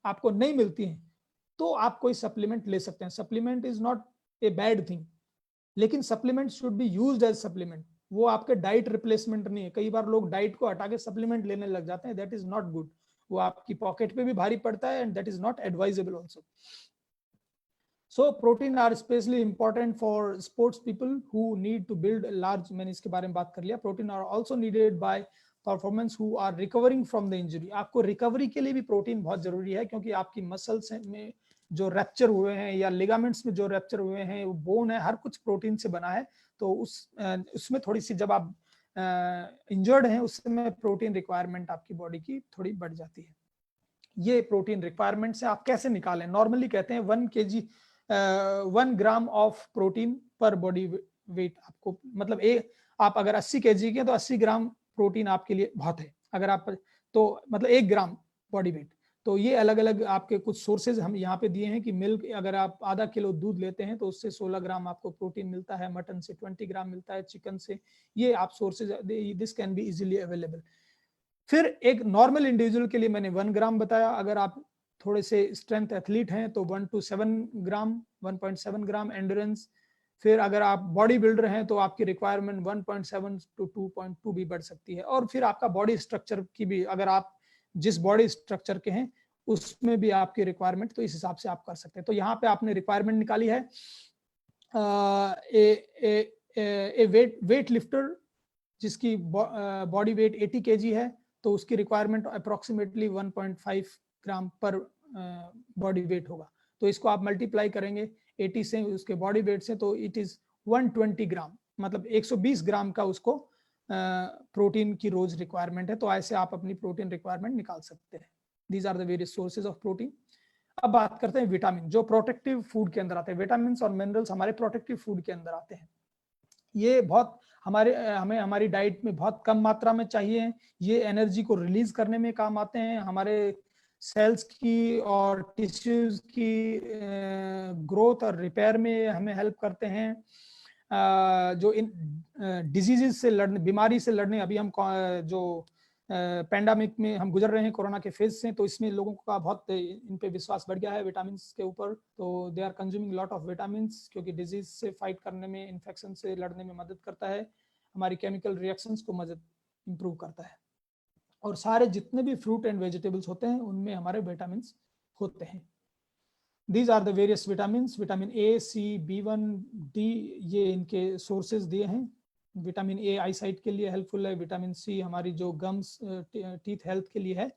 आपको नहीं मिलती हैं, तो आप कोई सप्लीमेंट ले सकते हैं। Supplement is not a bad thing, लेकिन supplement should be used as supplement, वो आपके डाइट रिप्लेसमेंट नहीं है। कई बार लोग डाइट को हटा के सप्लीमेंट लेने लग जाते हैं, दैट इज नॉट गुड। वो आपकी पॉकेट पे भी भारी पड़ता है, and that is not advisable also. So protein are specially important for sports people who need to build large, मैंने इसके बारे में बात कर लिया. Protein are also needed by performance who are recovering from the injury. आपको recovery के लिए भी प्रोटीन बहुत जरूरी है, क्योंकि आपकी मसल्स में जो रैप्चर हुए हैं या लिगामेंट्स में जो रैप्चर हुए हैं, वो बोन है, हर कुछ प्रोटीन से बना है. तो उसमें थोड़ी सी, जब आप इंजर्ड हैं, उसमें प्रोटीन रिक्वायरमेंट आपकी बॉडी की थोड़ी बढ़ जाती है. ये प्रोटीन रिक्वायरमेंट से आप कैसे निकालें? नॉर्मली कहते हैं 1 ग्राम ऑफ प्रोटीन पर बॉडी वेट. आपको मतलब आप अगर 80 kg के, तो 80 ग्राम प्रोटीन आपके लिए बहुत है. अगर आप, तो मतलब 1 ग्राम बॉडी वेट. तो ये अलग अलग आपके कुछ सोर्सेज हम यहाँ पे दिए हैं कि मिल्क, अगर आप आधा किलो दूध लेते हैं तो उससे 16 ग्राम आपको प्रोटीन मिलता है, मटन से 20 ग्राम मिलता है, चिकन से. ये आप sources, this can be easily available. फिर एक नॉर्मल इंडिविजुअल के लिए मैंने 1 ग्राम बताया. अगर आप थोड़े से स्ट्रेंथ एथलीट हैं तो 1 to 7 ग्राम, 1.7 ग्राम एंड्योरेंस. फिर अगर आप बॉडी बिल्डर हैं तो आपकी रिक्वायरमेंट 1.7 to 2.2 भी बढ़ सकती है. और फिर आपका बॉडी स्ट्रक्चर की भी, अगर आप जिस बॉडी स्ट्रक्चर के हैं उसमें भी आपकी रिक्वायरमेंट, तो इस हिसाब से आप कर सकते हैं. तो यहाँ पे आपने रिक्वायरमेंट निकाली है. वेट लिफ्टर जिसकी बॉडी वेट 80 kg है, तो उसकी रिक्वायरमेंट अप्रोक्सीमेटली 1.5 ग्राम पर बॉडी वेट होगा. तो इसको आप मल्टीप्लाई करेंगे 80 से, उसके बॉडी वेट से, तो इट इज 120 ग्राम, मतलब 120 ग्राम का उसको प्रोटीन की रोज रिक्वायरमेंट है. तो ऐसे आप अपनी प्रोटीन रिक्वायरमेंट निकाल सकते हैं. These are the various sources of protein. अब बात करते हैं विटामिन, जो प्रोटेक्टिव फूड के अंदर आते हैं. विटामिन और मिनरल्स हमारे प्रोटेक्टिव फूड के अंदर आते हैं. ये बहुत हमें हमारी डाइट में बहुत कम मात्रा में चाहिए. ये एनर्जी को रिलीज करने में काम आते हैं, हमारे सेल्स की और टिश्यूज की ग्रोथ और रिपेयर में हमें हेल्प करते हैं. जो इन डिजीजेस से लड़ने, बीमारी से लड़ने, अभी हम जो पैंडेमिक में हम गुजर रहे हैं, कोरोना के फेज से, तो इसमें लोगों का बहुत इन पे विश्वास बढ़ गया है विटामिन के ऊपर. तो they are consuming lot of vitamin, क्योंकि डिजीज से फाइट करने में, इन्फेक्शन से लड़ने में मदद करता है, हमारी केमिकल रिएक्शंस को मदद इंप्रूव करता है. और सारे जितने भी फ्रूट एंड वेजिटेबल्स होते हैं उनमें हमारे विटामिन होते हैं. These are the various vitamin. Vitamin A, C, B1, D, ये इनके सोर्सेज दिए हैं. विटामिन ए आई साइट के लिए हेल्पफुल है. विटामिन सी हमारी जो गम्स, टीथ हेल्थ के लिए है.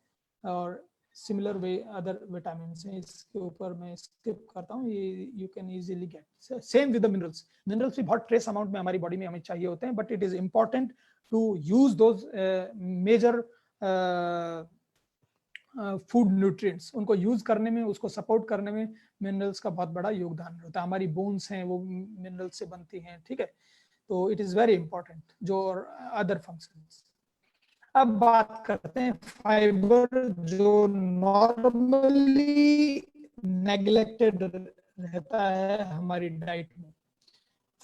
और सिमिलर वे अदर विटामिन हैं, इसके ऊपर मैं स्किप करता हूँ, ये you can easily get. Same with the minerals. Minerals भी बहुत ट्रेस अमाउंट में हमारी बॉडी में हमें चाहिए होते हैं, but it is important to use those major food nutrients. उनको यूज करने में, उसको सपोर्ट करने में मिनरल्स का बहुत बड़ा योगदान होता है. हमारी बोन्स हैं वो मिनरल्स से बनती हैं, ठीक है. तो इट इज वेरी इंपॉर्टेंट. जो अदर फंक्शंस. अब बात करते हैं फाइबर, जो नॉर्मली नेग्लेक्टेड रहता है हमारी डाइट में.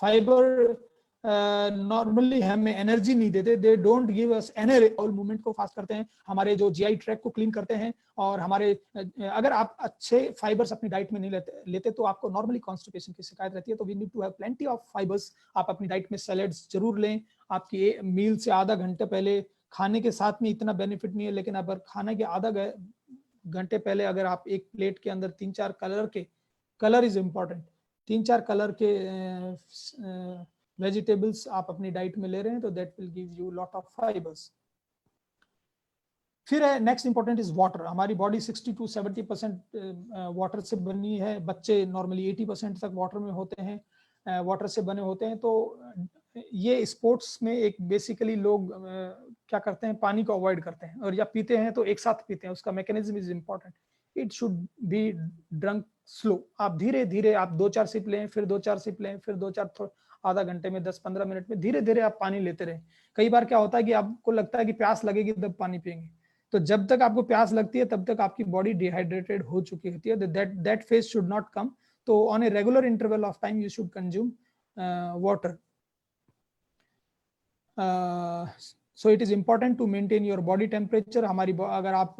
फाइबर नॉर्मली हमें एनर्जी नहीं देते. They don't give us energy. और मूवमेंट को फास्ट करते हैं, हमारे जो जीआई ट्रैक को क्लीन करते हैं. और हमारे अगर आप अच्छे फाइबर्स अपनी डाइट में नहीं लेते तो आपको नॉर्मली कॉन्स्टिपेशन की शिकायत रहती है. तो we need to have plenty of fibres. आप अपनी डाइट में सैलेड्स जरूर लें. आपकी मील से आधा घंटे पहले, खाने के साथ में इतना बेनिफिट नहीं है, लेकिन अगर खाने के आधा घंटे पहले अगर आप एक प्लेट के अंदर 3-4 कलर इज इंपॉर्टेंट, 3-4 कलर के वेजिटेबल्स आप अपनी डाइट में ले रहे हैं, तो that will give you lot of fibres. फिर है नेक्स्ट इंपॉर्टेंट इज वाटर. हमारी बॉडी 60 to 70% वाटर से बनी है. बच्चे नॉर्मली 80% तक वाटर में होते हैं, वाटर से बने होते हैं. तो ये स्पोर्ट्स में एक बेसिकली लोग क्या करते हैं, पानी को अवॉइड करते हैं, और या पीते हैं तो एक साथ पीते हैं. उसका mechanism is important. It should be drunk slow. आप धीरे धीरे, आप 2-4 सिप लें, फिर 2-4 सिप लें, फिर 2-4, आधा घंटे में, 10-15 मिनट में धीरे धीरे आप पानी लेते रहें. कई बार क्या होता है कि आपको लगता है कि प्यास लगेगी तब पानी पिएंगे, तो जब तक आपको प्यास लगती है तब तक आपकी बॉडी डिहाइड्रेटेड हो चुकी होती है. That phase should not come. तो on a regular interval of time you should consume water. So it is important to maintain your body temperature. हमारी अगर आप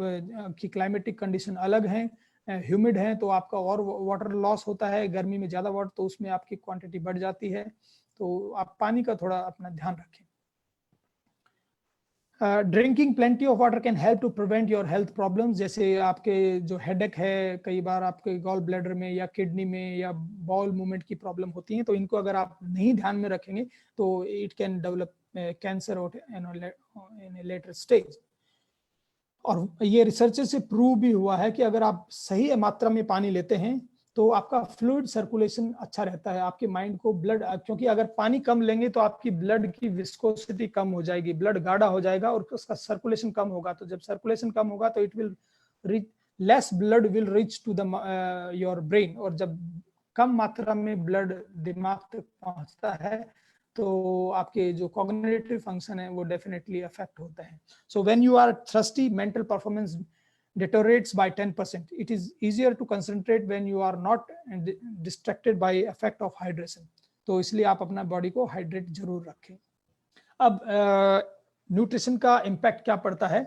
की क्लाइमेटिक कंडीशन अलग हैं, ह्यूमिड है, तो आपका और वाटर लॉस होता है. गर्मी में ज्यादा वाटर, तो उसमें आपकी क्वांटिटी बढ़ जाती है. तो आप पानी का थोड़ा अपना ध्यान रखें. Drinking plenty of water can help to prevent your health problems, जैसे आपके जो हेडेक है, कई बार आपके गॉल ब्लैडर में या किडनी में या बाउल मूवमेंट की प्रॉब्लम होती है, तो इनको अगर आप नहीं ध्यान में रखेंगे तो it can develop cancer in a later stage. और ये रिसर्च से प्रूव भी हुआ है कि अगर आप सही मात्रा में पानी लेते हैं तो आपका फ्लूइड सर्कुलेशन अच्छा रहता है, आपके माइंड को ब्लड, क्योंकि अगर पानी कम लेंगे तो आपकी ब्लड की विस्कोसिटी कम हो जाएगी, ब्लड गाढ़ा हो जाएगा और उसका सर्कुलेशन कम होगा। तो जब सर्कुलेशन कम होगा तो it will reach, less blood will reach to the your brain, और जब कम मात्रा में ब्लड दिमाग तक पहुंचता है तो आपके जो कॉग्निटिव फंक्शन है वो डेफिनेटली अफेक्ट होता है। So when you are thirsty, mental performance deteriorates by 10%. It is easier to concentrate when you are not distracted by effect of hydration. तो इसलिए आप अपना बॉडी को हाइड्रेट जरूर रखें। अब न्यूट्रिशन का इम्पैक्ट क्या पड़ता है,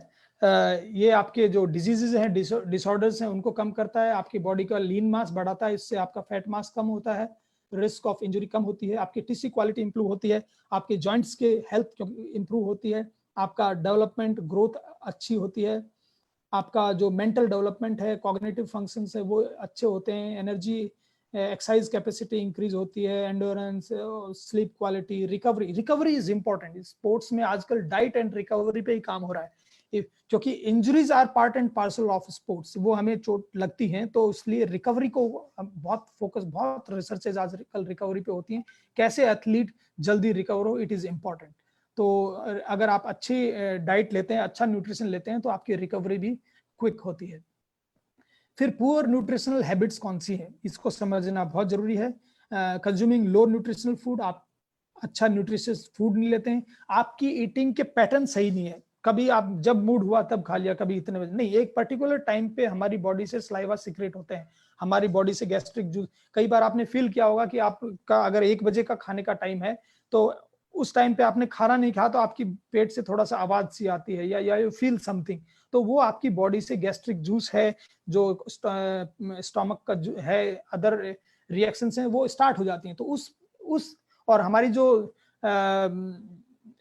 ये आपके जो डिजीजेज हैं, डिसऑर्डर्स हैं, उनको कम करता है, आपकी बॉडी का लीन मास बढ़ाता है, इससे आपका फैट मास कम होता है, रिस्क ऑफ इंजरी कम होती है, आपकी टिश्यू क्वालिटी इंप्रूव होती है, आपके जॉइंट्स के हेल्थ इंप्रूव होती है, आपका डेवलपमेंट ग्रोथ अच्छी होती है, आपका जो मेंटल डेवलपमेंट है, कॉग्निटिव फंक्शंस है वो अच्छे होते हैं, एनर्जी एक्सरसाइज कैपेसिटी इंक्रीज होती है, endurance, sleep quality, recovery is important. Sports में आजकल डाइट एंड रिकवरी पे ही काम हो रहा है, क्योंकि injuries are part and parcel of sports, वो हमें चोट लगती हैं तो इसलिए रिकवरी को बहुत फोकस, बहुत रिसर्चेज आजकल रिकवरी पे होती हैं, कैसे एथलीट जल्दी रिकवर हो, इट इज इम्पॉर्टेंट। तो अगर आप अच्छी डाइट लेते हैं, अच्छा न्यूट्रिशन लेते हैं तो आपकी रिकवरी भी क्विक होती है। फिर पुअर न्यूट्रिशनल हैबिट्स कौन सी है, इसको समझना बहुत जरूरी है। कंज्यूमिंग लो न्यूट्रिशनल फूड, आप अच्छा न्यूट्रिशियस फूड नहीं लेते हैं, आपकी ईटिंग के पैटर्न सही नहीं है, कभी आप जब मूड हुआ तब खा लिया, कभी इतने बजे नहीं, एक पर्टिकुलर टाइम पे हमारी बॉडी से सलाइवा सीक्रेट होते हैं, हमारी बॉडी से गैस्ट्रिक जूस, कई बार आपने फील किया होगा कि आपका अगर 1 बजे का खाने का टाइम है तो उस टाइम पे आपने खाना नहीं खाया तो आपकी पेट से थोड़ा सा आवाज सी आती है या यू फील समथिंग, तो वो आपकी बॉडी से गैस्ट्रिक जूस है, जो स्टमक का जो है अदर रिएक्शंस हैं वो स्टार्ट हो जाती हैं। तो उस और हमारी जो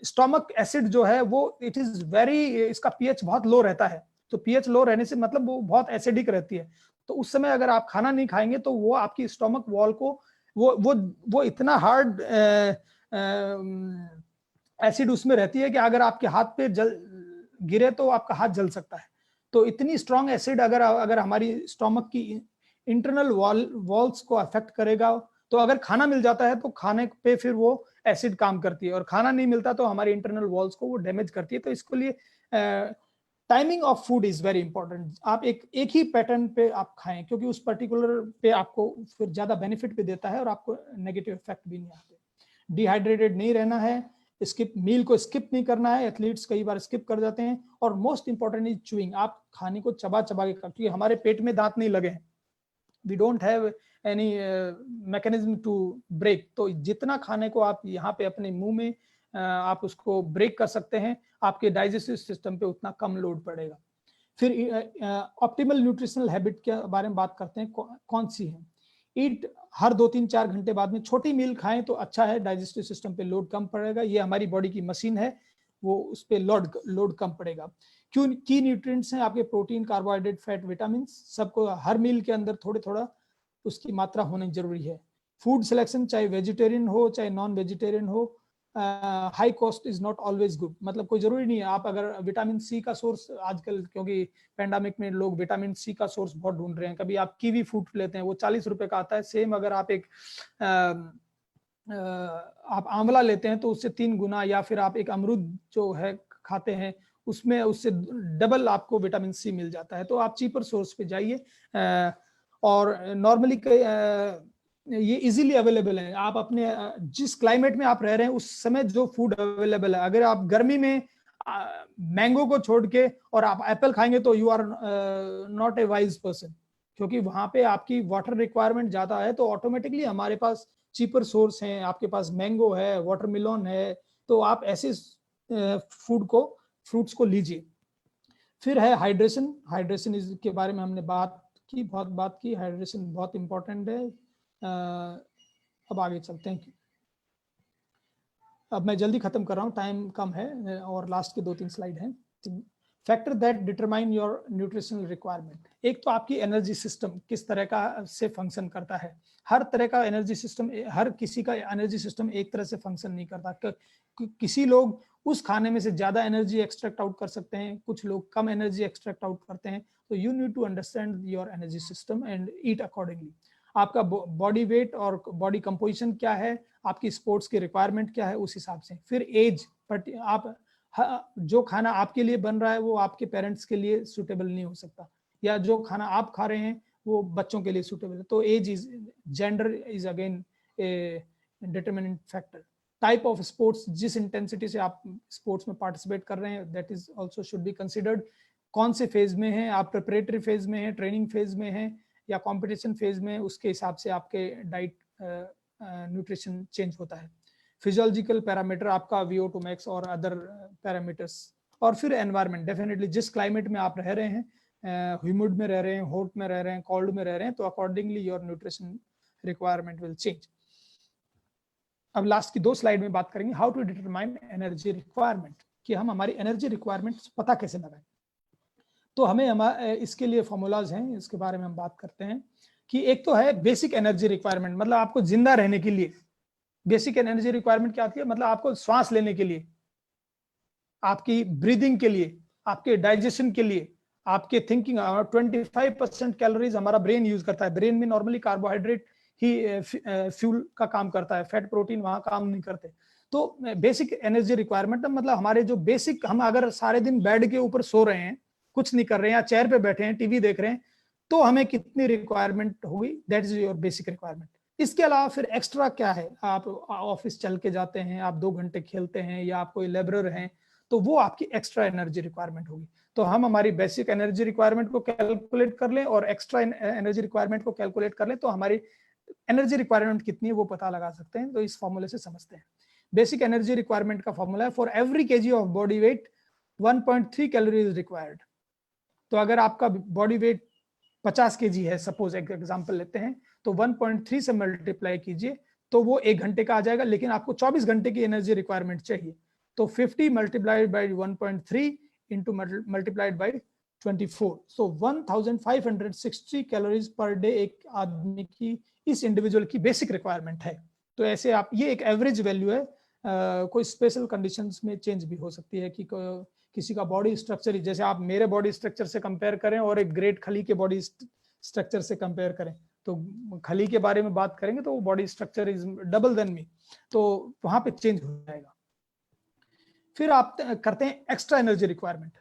स्टमक एसिड जो है वो इट इज वेरी, इसका पीएच बहुत लो रहता है, तो पीएच लो रहने से मतलब वो बहुत एसिडिक रहती है, तो उस समय अगर आप खाना नहीं खाएंगे तो वो आपकी स्टमक वॉल को वो इतना हार्ड एसिड उसमें रहती है कि अगर आपके हाथ पे गिरे तो आपका हाथ जल सकता है। तो इतनी स्ट्रॉन्ग एसिड अगर हमारी स्टमक की इंटरनल वॉल्स को अफेक्ट करेगा, तो अगर खाना मिल जाता है तो खाने पे फिर वो एसिड काम करती है, और खाना नहीं मिलता तो हमारी इंटरनल वॉल्स को वो डैमेज करती है। तो इसके लिए timing of food is very important. आप एक ही पैटर्न पे आप खाएं, क्योंकि उस पर्टिकुलर पे आपको फिर ज्यादा बेनिफिट भी देता है और आपको नेगेटिव इफेक्ट भी नहीं आते। डिहाइड्रेटेड नहीं रहना है, मील को स्किप नहीं करना है, एथलीट्स कई बार स्किप कर जाते हैं, और मोस्ट इंपॉर्टेंट इज चूइंग, आप खाने को चबा चबा के, क्योंकि हमारे पेट में दांत नहीं लगे हैं, we don't have any mechanism to break, तो जितना खाने को आप यहाँ पे अपने मुंह में आप उसको ब्रेक कर सकते हैं, आपके डाइजेस्टिव सिस्टम पे उतना कम लोड पड़ेगा। फिर ऑप्टिमल न्यूट्रिशनल हैबिट के बारे में बात करते हैं, कौन सी है। ईट हर 2-3-4 घंटे बाद में छोटी मील खाएं तो अच्छा है, डाइजेस्टिव सिस्टम पे लोड कम पड़ेगा, ये हमारी बॉडी की मशीन है, वो उस पे लोड कम पड़ेगा। क्यों की न्यूट्रिएंट्स हैं आपके, प्रोटीन, कार्बोहाइड्रेट, फैट, विटामिन, सबको हर मील के अंदर थोड़े थोड़ा उसकी मात्रा होनी जरूरी है। फूड सिलेक्शन चाहे वेजिटेरियन हो चाहे नॉन वेजिटेरियन हो, high cost is not always good, मतलब कोई जरूरी नहीं है। आप अगर विटामिन सी का सोर्स आजकल, क्योंकि पेंडेमिक में लोग विटामिन सी का सोर्स बहुत ढूंढ रहे हैं, कभी आप कीवी फ्रूट लेते हैं वो 40 रुपए का आता है, सेम अगर आप आप आंवला लेते हैं तो उससे 3 गुना, या फिर आप एक अमरूद जो है खाते हैं उसमें उससे डबल आपको विटामिन सी मिल जाता है। तो आप चीपर सोर्स पे जाइए, और नॉर्मली ये इजीली अवेलेबल है, आप अपने जिस क्लाइमेट में आप रह रहे हैं उस समय जो फूड अवेलेबल है, अगर आप गर्मी में मैंगो को छोड़ के और आप एप्पल खाएंगे तो you are not a wise person, क्योंकि वहां पे आपकी वाटर रिक्वायरमेंट ज्यादा है, तो ऑटोमेटिकली हमारे पास चीपर सोर्स हैं, आपके पास मैंगो है, वाटरमेलन है, तो आप ऐसे फ्रूट्स को लीजिए। फिर है हाइड्रेशन, हाइड्रेशन के बारे में हमने बहुत बात की, हाइड्रेशन बहुत इंपॉर्टेंट है। अब आगे चलते हैं। अब मैं जल्दी खत्म कर रहा हूँ, टाइम कम है और लास्ट के 2-3 स्लाइड हैं। Factor that determine your nutritional requirement. एक तो आपकी एनर्जी सिस्टम किस तरह का से फंक्शन करता है। हर तरह का एनर्जी सिस्टम, हर किसी का एनर्जी सिस्टम एक तरह से फंक्शन नहीं करता। किसी लोग उस खाने में से ज्यादा एनर्जी एक्सट्रैक्ट आउट कर सकते हैं, कुछ लोग कम एनर्जी एक्सट्रैक्ट आउट करते हैं। तो you need to understand your energy system and eat accordingly. आपका बॉडी वेट और बॉडी कंपोजिशन क्या है, आपकी स्पोर्ट्स की रिक्वायरमेंट क्या है, उस हिसाब से। फिर एज, बट आप जो खाना आपके लिए बन रहा है वो आपके पेरेंट्स के लिए सुटेबल नहीं हो सकता, या जो खाना आप खा रहे हैं वो बच्चों के लिए सुटेबल है। तो age is, gender is again a determinant factor. Type of sports, जिस इंटेंसिटी से आप स्पोर्ट्स में पार्टिसिपेट कर रहे हैं, that is also should be considered. कौन से फेज में हैं आप, प्रिपरेटरी फेज में हैं, ट्रेनिंग फेज में हैं, या कंपटीशन फेज में, उसके हिसाब से आपके डाइट न्यूट्रिशन चेंज होता है। फिजियोलॉजिकल पैरामीटर, आपका VO2 max और अदर पैरामीटर्स। और फिर एनवायरनमेंट, डेफिनेटली जिस क्लाइमेट में आप रह रहे हैं, ह्यूमिड में रह रहे हैं, हॉट में रह रहे हैं, कोल्ड में रह रहे हैं, तो accordingly your nutrition requirement will change. अब लास्ट की 2 स्लाइड में बात करेंगे how to determine energy requirement, कि हम हमारी एनर्जी रिक्वायरमेंट पता कैसे लगाएं। तो हमें इसके लिए फॉर्मूलाज हैं, इसके बारे में हम बात करते हैं। कि एक तो है बेसिक एनर्जी रिक्वायरमेंट, मतलब आपको जिंदा रहने के लिए बेसिक एनर्जी रिक्वायरमेंट क्या आती है, मतलब आपको श्वास लेने के लिए, आपकी ब्रीदिंग के लिए, आपके डाइजेशन के लिए, आपके थिंकिंग। 25% कैलोरीज हमारा ब्रेन यूज करता है। ब्रेन में नॉर्मली कार्बोहाइड्रेट ही फ्यूल का काम करता है, फैट प्रोटीन वहां काम नहीं करते। तो बेसिक एनर्जी रिक्वायरमेंट मतलब हमारे जो बेसिक, हम अगर सारे दिन बेड के ऊपर सो रहे हैं, कुछ नहीं कर रहे हैं, या चेयर पे बैठे हैं, टीवी देख रहे हैं, तो हमें कितनी रिक्वायरमेंट होगी, that is your basic requirement. इसके अलावा फिर एक्स्ट्रा क्या है, आप ऑफिस चल के जाते हैं, आप 2 घंटे खेलते हैं, या आप कोई लेबरर हैं, तो वो आपकी एक्स्ट्रा एनर्जी रिक्वायरमेंट होगी। तो हम हमारी बेसिक एनर्जी रिक्वायरमेंट को कैलकुलेट कर लें और एक्स्ट्रा एनर्जी रिक्वायरमेंट को कैलकुलेट कर लें, तो हमारी एनर्जी रिक्वायरमेंट कितनी है वो पता लगा सकते हैं। तो इस फॉर्मूले से समझते हैं। बेसिक एनर्जी रिक्वायरमेंट का फॉर्मूला है, for every KG of body weight 1.3 calorie is required. तो अगर आपका बॉडी वेट 50 kg है, सपोज एक एग्जांपल लेते हैं, तो 1.3 से मल्टीप्लाई कीजिए तो वो 1 घंटे का आ जाएगा, लेकिन आपको 24 घंटे की एनर्जी रिक्वायरमेंट चाहिए। तो 50 multiplied by 1.3 into multiplied by 24, so 1560 calories per day एक आदमी की, इस इंडिविजुअल की बेसिक रिक्वायरमेंट है। तो ऐसे आप, ये एक एवरेज वैल्यू है। कोई स्पेशल कंडीशंस में चेंज भी हो सकती है, कि किसी का बॉडी स्ट्रक्चर, जैसे आप मेरे बॉडी स्ट्रक्चर से कंपेयर करें और एक ग्रेट खली के बॉडी स्ट्रक्चर से कंपेयर करें, तो खली के बारे में बात करेंगे तो body structure is double than me, तो वहां पे चेंज हो जाएगा। फिर आप करते हैं एक्स्ट्रा एनर्जी रिक्वायरमेंट।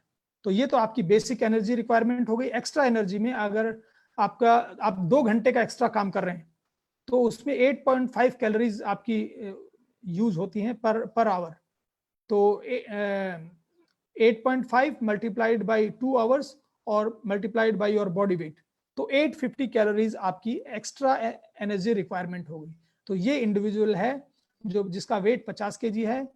तो ये तो आपकी बेसिक एनर्जी रिक्वायरमेंट हो गई। एक्स्ट्रा एनर्जी में अगर आप 2 घंटे का एक्स्ट्रा काम कर रहे हैं, तो उसमें 8.5 कैलोरीज आपकी यूज होती हैं पर आवर। तो 8.5 मल्टीप्लाइड बाई 2 आवर्स और multiplied by your body weight, तो 850 कैलोरीज आपकी एक्स्ट्रा एनर्जी रिक्वायरमेंट होगी। तो ये इंडिविजुअल है जिसका वेट 50 kg है,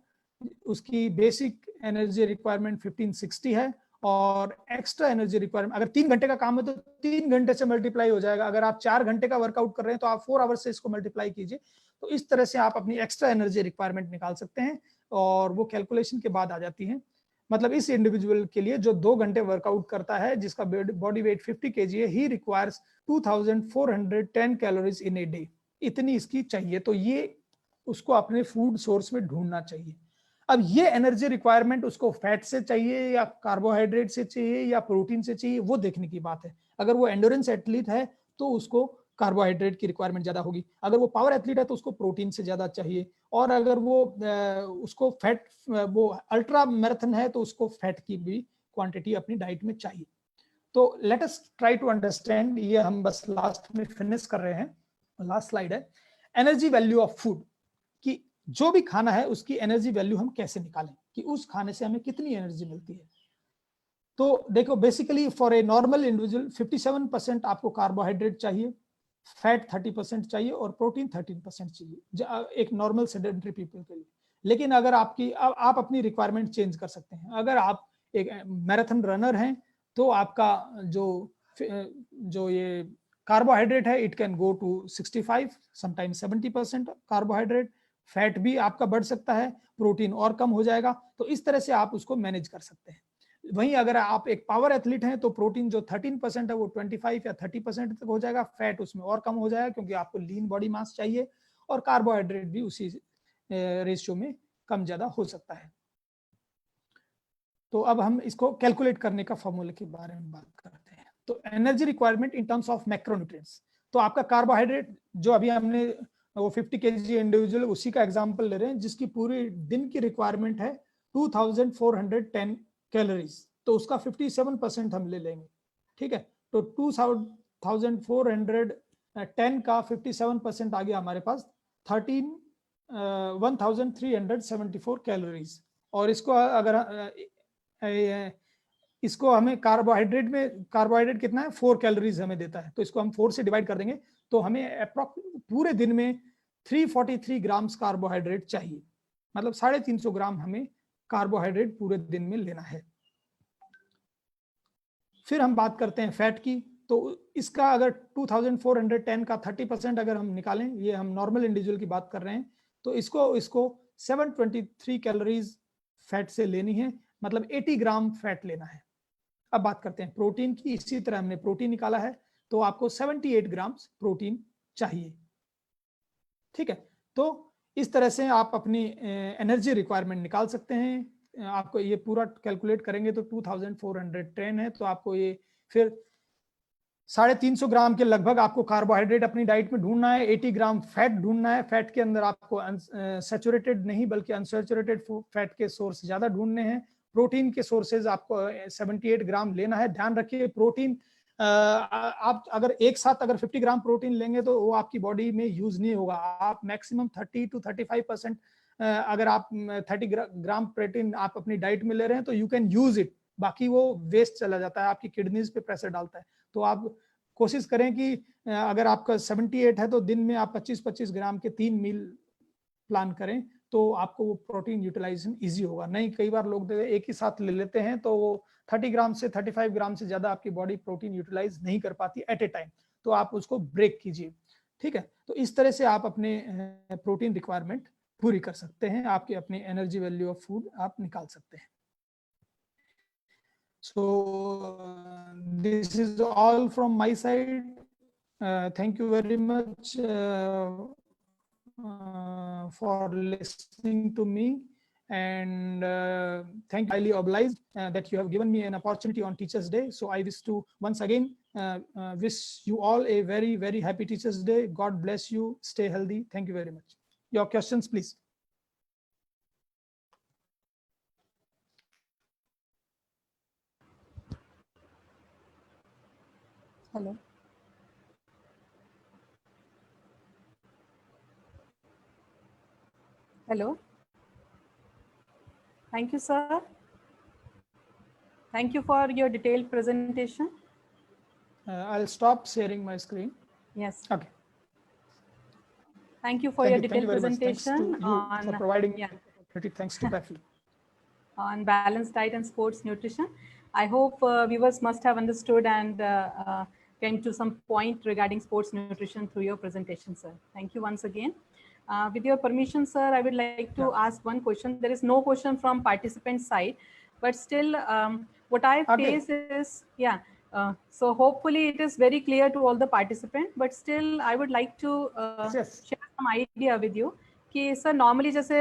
उसकी बेसिक एनर्जी रिक्वायरमेंट 1560 है, और एक्स्ट्रा एनर्जी रिक्वायरमेंट अगर 3 घंटे का काम है तो 3 घंटे से मल्टीप्लाई हो जाएगा। अगर आप 4 घंटे का वर्कआउट कर रहे हैं तो आप 4 आवर्स से इसको मल्टीप्लाई कीजिए। तो इस तरह से आप अपनी एक्स्ट्रा एनर्जी रिक्वायरमेंट निकाल सकते हैं, और वो कैलकुलेशन के बाद आ जाती है। मतलब इस इंडिविजुअल के लिए जो 2 घंटे वर्कआउट करता है, जिसका बॉडी वेट 50 kg है, he requires 2410 calories in a day, इतनी इसकी चाहिए। तो ये उसको अपने फूड सोर्स में ढूंढना चाहिए। अब ये एनर्जी रिक्वायरमेंट उसको फैट से चाहिए या कार्बोहाइड्रेट से चाहिए या प्रोटीन से चाहिए, वो देखने की बात है। अगर वो एंड्योरेंस एथलीट है तो उसको कार्बोहाइड्रेट की रिक्वायरमेंट ज्यादा होगी, अगर वो पावर एथलीट है तो उसको प्रोटीन से ज्यादा चाहिए, और अगर वो उसको फैट, वो अल्ट्रा मैराथन है तो उसको फैट की भी क्वांटिटी अपनी डाइट में चाहिए। तो let us try to understand, ये हम बस लास्ट में फिनिश कर रहे हैं, लास्ट स्लाइड है, एनर्जी वैल्यू ऑफ फूड, कि जो भी खाना है उसकी एनर्जी वैल्यू हम कैसे निकालें, कि उस खाने से हमें कितनी एनर्जी मिलती है। तो देखो, basically for a normal individual 57% आपको कार्बोहाइड्रेट चाहिए, फैट 30% चाहिए, और प्रोटीन 13% चाहिए एक नॉर्मल सेडेंटरी पीपल के लिए। लेकिन अगर आप अपनी रिक्वायरमेंट चेंज कर सकते हैं। अगर आप एक मैराथन रनर हैं तो आपका जो ये कार्बोहाइड्रेट है, it can go to 65, sometimes 70% carbohydrate, fat भी आपका बढ़ सकता है, प्रोटीन और कम हो जाएगा। तो इस तरह से आप उसको मैनेज कर सकते हैं। वहीं अगर आप एक पावर एथलीट हैं तो प्रोटीन जो 13% है वो 25 या 30% तक हो जाएगा, फैट उसमें और कम हो जाएगा क्योंकि आपको लीन बॉडी मास चाहिए, और कार्बोहाइड्रेट भी उसी रेशियो में कम ज्यादा हो सकता है। तो अब हम इसको कैलकुलेट करने का फॉर्मूले के बारे में बात करते हैं। तो energy requirement in terms of macronutrients, तो आपका कार्बोहाइड्रेट जो अभी हमने वो 50 kg इंडिविजुअल उसी का एग्जांपल ले रहे हैं जिसकी पूरी दिन की रिक्वायरमेंट है 2410 कैलोरीज, तो उसका 57% हम ले लेंगे, ठीक है। तो 2410 का 57% आ गया हमारे पास 1374 कैलोरीज। और इसको अगर इसको हमें कार्बोहाइड्रेट कितना है 4 कैलोरीज हमें देता है, तो इसको हम 4 से डिवाइड कर देंगे तो हमें पूरे दिन में 343 ग्राम्स कार्बोहाइड्रेट चाहिए, मतलब 350 ग्राम हमें कार्बोहाइड्रेट पूरे दिन में लेना है। फिर हम बात करते हैं फैट की, तो इसका अगर 2410 का 30% अगर हम निकालें, ये हम नॉर्मल इंडिविजुअल की बात कर रहे हैं, तो इसको 723 कैलोरीज फैट से लेनी है, मतलब 80 ग्राम फैट लेना है। अब बात करते हैं प्रोटीन की, इसी तरह हमने प्रोटीन निकाला है, तो आपको 78 ग्राम प्रोटीन चाहिए, ठीक है। तो इस तरह से आप अपनी एनर्जी रिक्वायरमेंट निकाल सकते हैं। आपको ये पूरा कैलकुलेट करेंगे तो 2410 है, तो आपको ये फिर 350 ग्राम के लगभग आपको कार्बोहाइड्रेट अपनी डाइट में ढूंढना है, 80 ग्राम फैट ढूंढना है। फैट के अंदर आपको सैचुरेटेड नहीं बल्कि अनसैचुरेटेड फैट के सोर्स ज्यादा ढूंढने हैं। प्रोटीन के सोर्सेज आपको 78 ग्राम लेना है। ध्यान रखिए प्रोटीन आप अगर एक साथ अगर 50 ग्राम प्रोटीन लेंगे तो वो आपकी बॉडी में यूज नहीं होगा। आप मैक्सिमम 30 to 35% अगर आप 30 ग्राम प्रोटीन आप अपनी डाइट में ले रहे हैं तो यू कैन यूज इट, बाकी वो वेस्ट चला जाता है, आपकी किडनीज पे प्रेशर डालता है। तो आप कोशिश करें कि अगर आपका 78 है तो दिन में आप 25-25 ग्राम के 3 मील प्लान करें तो आपको वो प्रोटीन यूटिलाइजेशन इजी होगा। नहीं, कई बार लोग एक ही साथ ले लेते हैं तो वो 30 ग्राम से 35 ग्राम से ज्यादा आपकी बॉडी प्रोटीन यूटिलाइज नहीं कर पाती एट ए टाइम, तो आप उसको ब्रेक कीजिए, ठीक है। तो इस तरह से आप अपने प्रोटीन रिक्वायरमेंट पूरी कर सकते हैं, आपके अपने एनर्जी वैल्यू ऑफ फूड आप निकाल सकते हैं। So this is all from my side. Thank you very much for listening to me, and thank you, highly obliged that you have given me an opportunity on Teachers Day. So I wish to once again wish you all a very, very happy Teachers Day. God bless you. Stay healthy. Thank you very much. Your questions, please. Hello. Hello. Thank you, sir. Thank you for your detailed presentation. I'll stop sharing my screen. Yes. Okay. Thank you for your detailed Thanks presentation to you on for providing me opportunity. Thanks to PAFLI. On balanced diet and sports nutrition. I hope viewers must have understood and came to some point regarding sports nutrition through your presentation, sir. Thank you once again. With your permission, sir, I would like to ask one question. There is no question from participant side, but still what I face is, so hopefully it is very clear to all the participants, but still I would like to share some idea with you. कि sir normally जैसे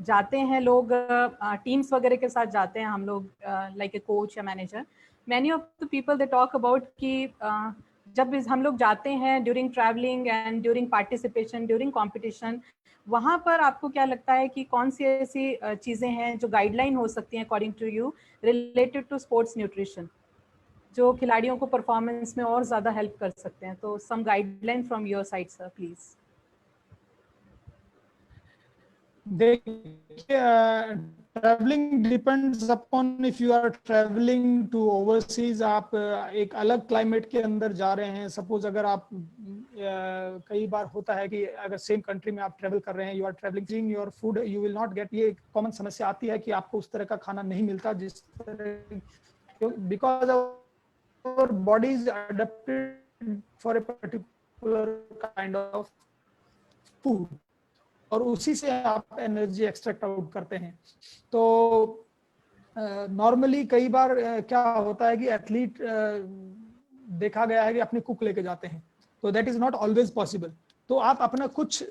जाते हैं लोग teams वगैरह के साथ जाते हैं हम लोग लाइक ए कोच या manager, many of the people they talk about कि जब हम लोग जाते हैं during travelling and during participation during competition, वहाँ पर आपको क्या लगता है कि कौन सी ऐसी चीज़ें हैं जो गाइडलाइन हो सकती हैं according to you related to sports nutrition जो खिलाड़ियों को परफॉर्मेंस में और ज़्यादा हेल्प कर सकते हैं? तो some guideline from your side sir please. देखिए travelling depends upon if you are travelling to overseas, आप एक अलग क्लाइमेट के अंदर जा रहे हैं। सपोज अगर आप कई बार होता है कि अगर सेम कंट्री में आप ट्रैवल कर रहे हैं, you are travelling your food you will not get, ये एक कॉमन समस्या आती है कि आपको उस तरह का खाना नहीं मिलता जिस तरह, because our body is adapted for a particular kind of food. और उसी से आप एनर्जी एक्सट्रैक्ट आउट करते हैं। तो नॉर्मली कई बार क्या होता है कि एथलीट देखा गया है कि अपने कुक लेके जाते हैं, तो that is not always possible. तो आप अपना कुछ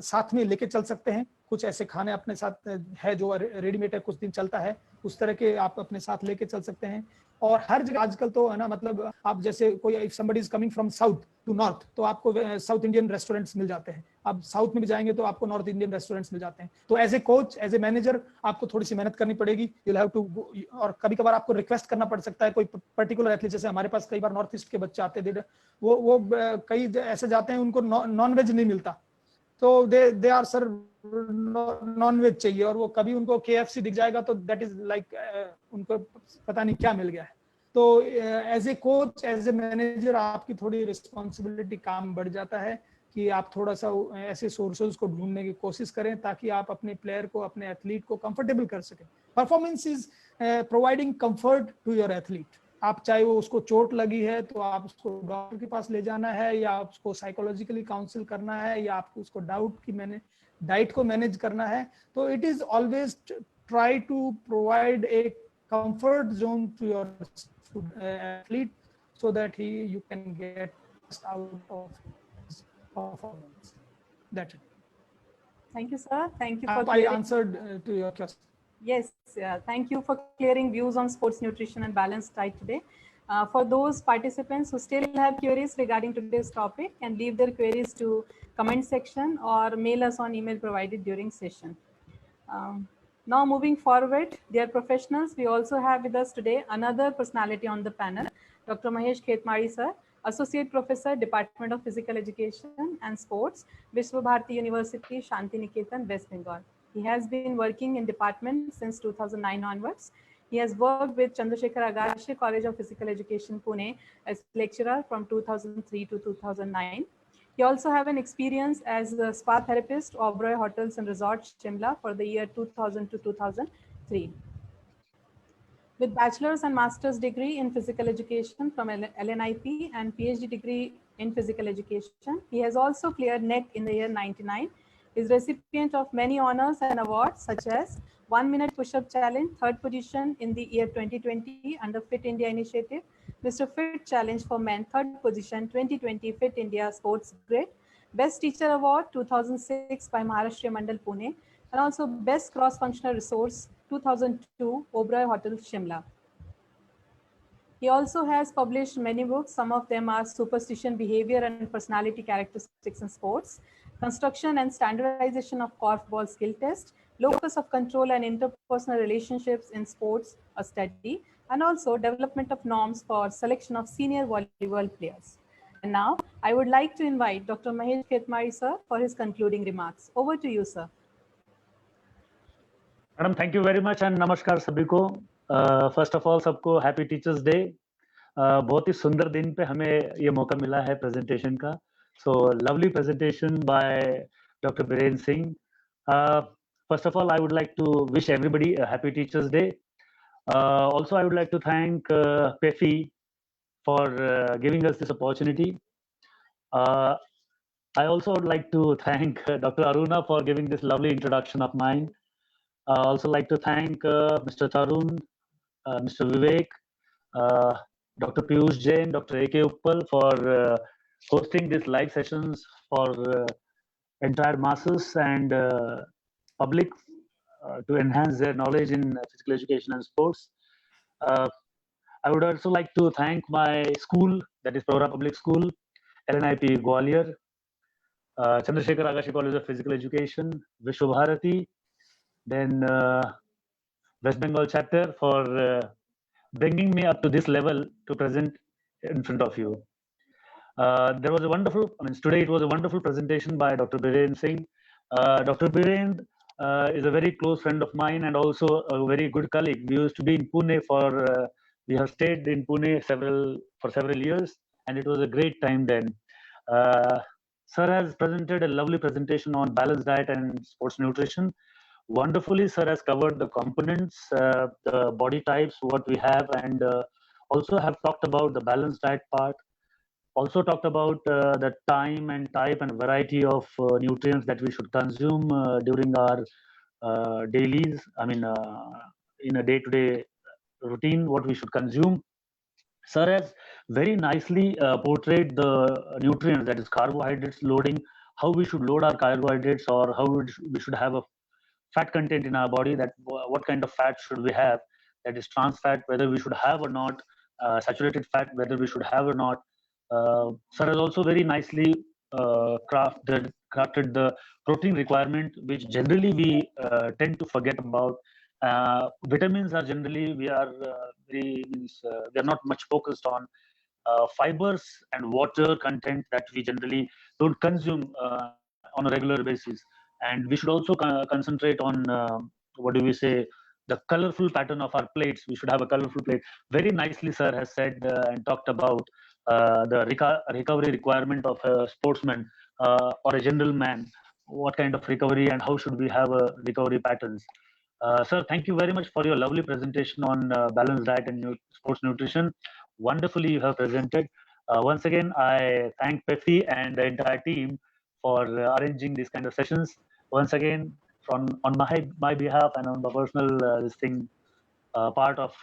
साथ में लेके चल सकते हैं, कुछ ऐसे खाने अपने साथ है जो रेडीमेड है, कुछ दिन चलता है, उस तरह के आप अपने साथ लेके चल सकते हैं। और हर जगह आजकल तो है ना, मतलब आप जैसे कोई if somebody is coming from south to north, तो आपको साउथ इंडियन रेस्टोरेंट्स मिल जाते हैं। आप साउथ में भी जाएंगे तो आपको नॉर्थ इंडियन रेस्टोरेंट्स मिल जाते हैं। तो as a coach, as a manager आपको थोड़ी सी मेहनत करनी पड़ेगी, यू हैव टू, और कभी कभार आपको रिक्वेस्ट करना पड़ सकता है कोई पर्टिकुलर एथलीट। जैसे हमारे पास कई बार नॉर्थ ईस्ट के बच्चे आते हैं, वो कई ऐसे जाते हैं उनको नॉन वेज नहीं मिलता, तो they are sir non veg चाहिए, और वो कभी उनको KFC दिख जाएगा तो दैट इज लाइक उनको पता नहीं क्या मिल गया है। तो as a coach, as a manager आपकी थोड़ी रिस्पॉन्सिबिलिटी काम बढ़ जाता है कि आप थोड़ा सा ऐसे सोर्सेज को ढूंढने की कोशिश करें ताकि आप अपने प्लेयर को, अपने एथलीट को कंफर्टेबल कर सकें। Performance is providing comfort to your athlete. आप चाहे वो उसको चोट लगी है तो आप उसको डॉक्टर के पास ले जाना है, या आप उसको साइकोलॉजिकली काउंसिल करना है, या आपको उसको डाइट को मैनेज करना है। तो it is always try to provide a comfort zone to your athlete so that you can get out of his performance. That's it. Thank you, sir. Thank you for I clearing. answered to your question. Yes, thank you for clearing views on sports nutrition and balanced diet today. For those participants who still have queries regarding today's topic, can leave their queries to comment section or mail us on email provided during session. Now moving forward, dear professionals, we also have with us today another personality on the panel, Dr. Mahesh Khetmari sir, Associate Professor, Department of Physical Education and Sports, Vishwa Bharati University, Shanti Niketan, West Bengal. He has been working in department since 2009 onwards. He has worked with Chandrasekhar Agashe College of Physical Education, Pune as lecturer from 2003 to 2009. He also have an experience as a spa therapist, Oberoi Hotels and Resorts, Shimla for the year 2000 to 2003. With bachelor's and master's degree in physical education from LNIP and PhD degree in physical education, he has also cleared NET in the year 99. He is recipient of many honors and awards such as 1 minute push-up challenge, 3rd position in the year 2020 under Fit India initiative, Mr. Fit Challenge for Men, 3rd position, 2020 Fit India Sports Grid, Best Teacher Award 2006 by Maharashtra Mandal Pune, and also Best Cross-Functional Resource 2002 Oberoi Hotel Shimla. He also has published many books. Some of them are Superstition, Behavior and Personality Characteristics in Sports, Construction and Standardization of Korfball Skill Test, Locus of Control and Interpersonal Relationships in Sports, a Study, and also Development of Norms for Selection of Senior Volleyball Players. And now, I would like to invite Dr. Mahesh Khetmari sir for his concluding remarks. Over to you, sir. Madam thank you very much and नमस्कार सभी को। First of all सबको happy teachers day. बहुत ही सुंदर दिन पे हमें ये मौका मिला है प्रेजेंटेशन का। So lovely presentation by doctor Biren Singh. First of all I would like to wish everybody a happy teachers day. Also I would like to thank PEFI for giving us this opportunity. I also would like to thank Dr. Aruna for giving this lovely introduction of mine. I also like to thank Mr. Tarun, Mr. Vivek, Dr. Piyush Jain, Dr. A.K. Uppal for hosting these live sessions for entire masses and public to enhance their knowledge in physical education and sports. I would also like to thank my school, that is Praura Public School, LNIP Gwalior, Chandrasekhar Agashe College of Physical Education, Vishwa Bharati, then West Bengal chapter for bringing me up to this level to present in front of you. There was a wonderful, today it was a wonderful presentation by Dr. Biren Singh. Dr. Biren is a very close friend of mine and also a very good colleague. We used to be in Pune we have stayed in Pune for several years, and it was a great time then. Sir has presented a lovely presentation on balanced diet and sports nutrition. Wonderfully, sir has covered the components, the body types, what we have, and also have talked about the balanced diet part. also talked about the time and type and variety of nutrients that we should consume during our dailies. I mean, in a day-to-day routine, what we should consume. Sir has very nicely portrayed the nutrients, that is carbohydrates loading, how we should load our carbohydrates, or how we should have a fat content in our body, that what kind of fat should we have, that is trans fat, whether we should have or not, saturated fat, whether we should have or not. Sir has also very nicely crafted the protein requirement, which generally we tend to forget about. Vitamins are generally, we are we are not much focused on. Fibers and water content that we generally don't consume on a regular basis, and we should also concentrate on what do we say, the colorful pattern of our plates. We should have a colorful plate. Very nicely sir has said and talked about the recovery requirement of a sportsman or a general man, what kind of recovery and how should we have a recovery patterns. Sir, thank you very much for your lovely presentation on balanced diet and sports nutrition. Wonderfully you have presented. Once again, I thank PEFI and the entire team for arranging these kind of sessions. Once again, on my behalf and on the personal this thing, part of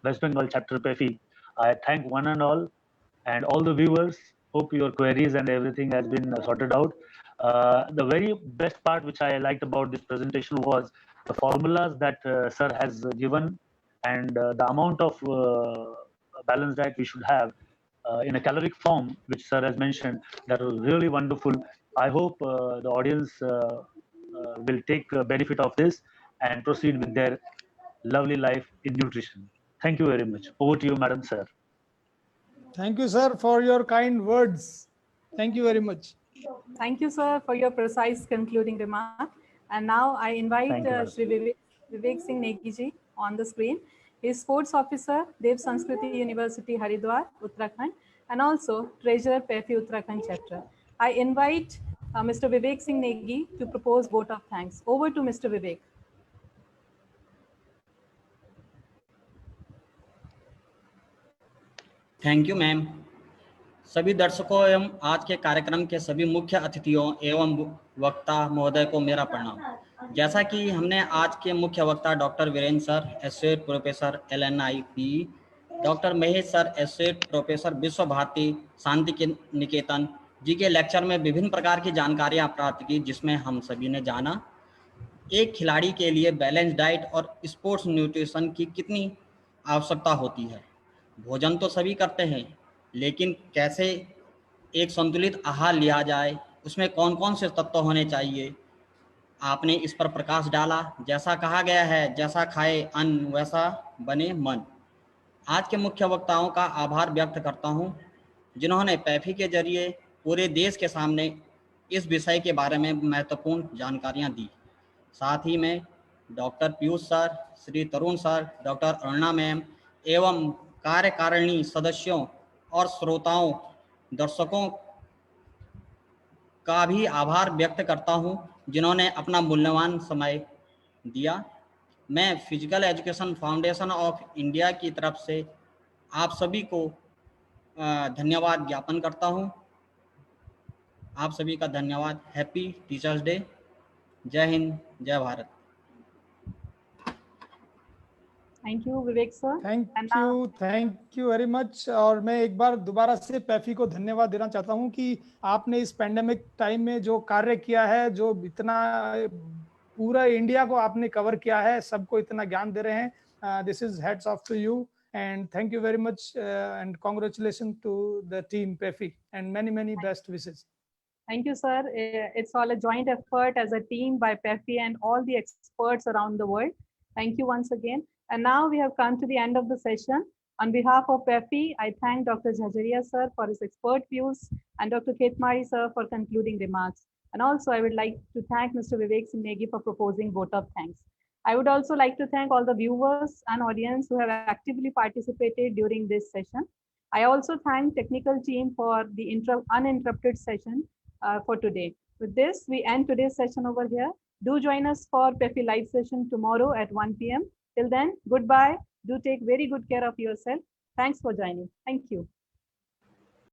West Bengal chapter PEFI, I thank one and all the viewers. Hope your queries and everything has been sorted out. The very best part which I liked about this presentation was the formulas that sir has given, and the amount of balanced diet we should have in a caloric form, which sir has mentioned. That was really wonderful. I hope the audience will take benefit of this and proceed with their lovely life in nutrition. Thank you very much. Over to you, Madam Sir. Thank you, sir, for your kind words. Thank you very much. Thank you, sir, for your precise concluding remark. And now I invite Thank you, Shri Vivek Singh Negi ji on the screen. He is sports officer, Dev Sanskriti University, Haridwar, Uttarakhand, and also treasurer, PEFI Uttarakhand chapter. I invite Mr. Vivek Singh Negi to propose vote of thanks. Over to Mr. Vivek. Thank you ma'am. सभी दर्शकों एवं आज के कार्यक्रम के सभी मुख्य अतिथियों एवं वक्ता महोदय को मेरा प्रणाम। जैसा कि हमने आज के मुख्य वक्ता doctor Virendra sir, associate professor LNIP, doctor Mahesh sir, associate professor Visva Bharati Shanti Niketan जी के लेक्चर में विभिन्न प्रकार की जानकारियां प्राप्त की, जिसमें हम सभी ने जाना एक खिलाड़ी के लिए बैलेंस डाइट और स्पोर्ट्स न्यूट्रिशन की कितनी आवश्यकता होती है। भोजन तो सभी करते हैं, लेकिन कैसे एक संतुलित आहार लिया जाए, उसमें कौन कौन से तत्व होने चाहिए, आपने इस पर प्रकाश डाला। जैसा कहा गया है, जैसा खाए अन्न वैसा बने मन। आज के मुख्य वक्ताओं का आभार व्यक्त करता हूं, जिन्होंने पैफी के जरिए पूरे देश के सामने इस विषय के बारे में महत्वपूर्ण जानकारियां दी। साथ ही में डॉक्टर पीयूष सर, श्री तरुण सर, डॉक्टर अरुणा मैम एवं कार्यकारिणी सदस्यों और श्रोताओं दर्शकों का भी आभार व्यक्त करता हूं, जिन्होंने अपना मूल्यवान समय दिया। मैं physical education foundation of India की तरफ से आप सभी को धन्यवाद ज्ञापन करता हूं। आप सभी का धन्यवाद। Happy teachers day. जय हिंद, जय Bharat. Thank you, Vivek sir. Thank you very much। और मैं एक बार दोबारा से पैफी को धन्यवाद देना चाहता हूं कि आपने इस पैंडेमिक टाइम में जो कार्य किया है, जो इतना पूरा इंडिया को आपने कवर किया है, सबको इतना ज्ञान दे रहे हैं। This is hats off to you and thank you very much and congratulation to the team PEFI and many best wishes। Thank you, sir. It's all a joint effort as a team by PEFI and all the experts around the world. Thank you once again. And now we have come to the end of the session. On behalf of PEFI, I thank Dr. Jhajaria sir for his expert views and Dr. Khetmari sir for concluding remarks. And also I would like to thank Mr. Vivek Singh Negi for proposing vote of thanks. I would also like to thank all the viewers and audience who have actively participated during this session. I also thank technical team for the uninterrupted session for today. With this, we end today's session over here. Do join us for PEFI live session tomorrow at 1 p.m. Till then, goodbye. Do take very good care of yourself. Thanks for joining. Thank you.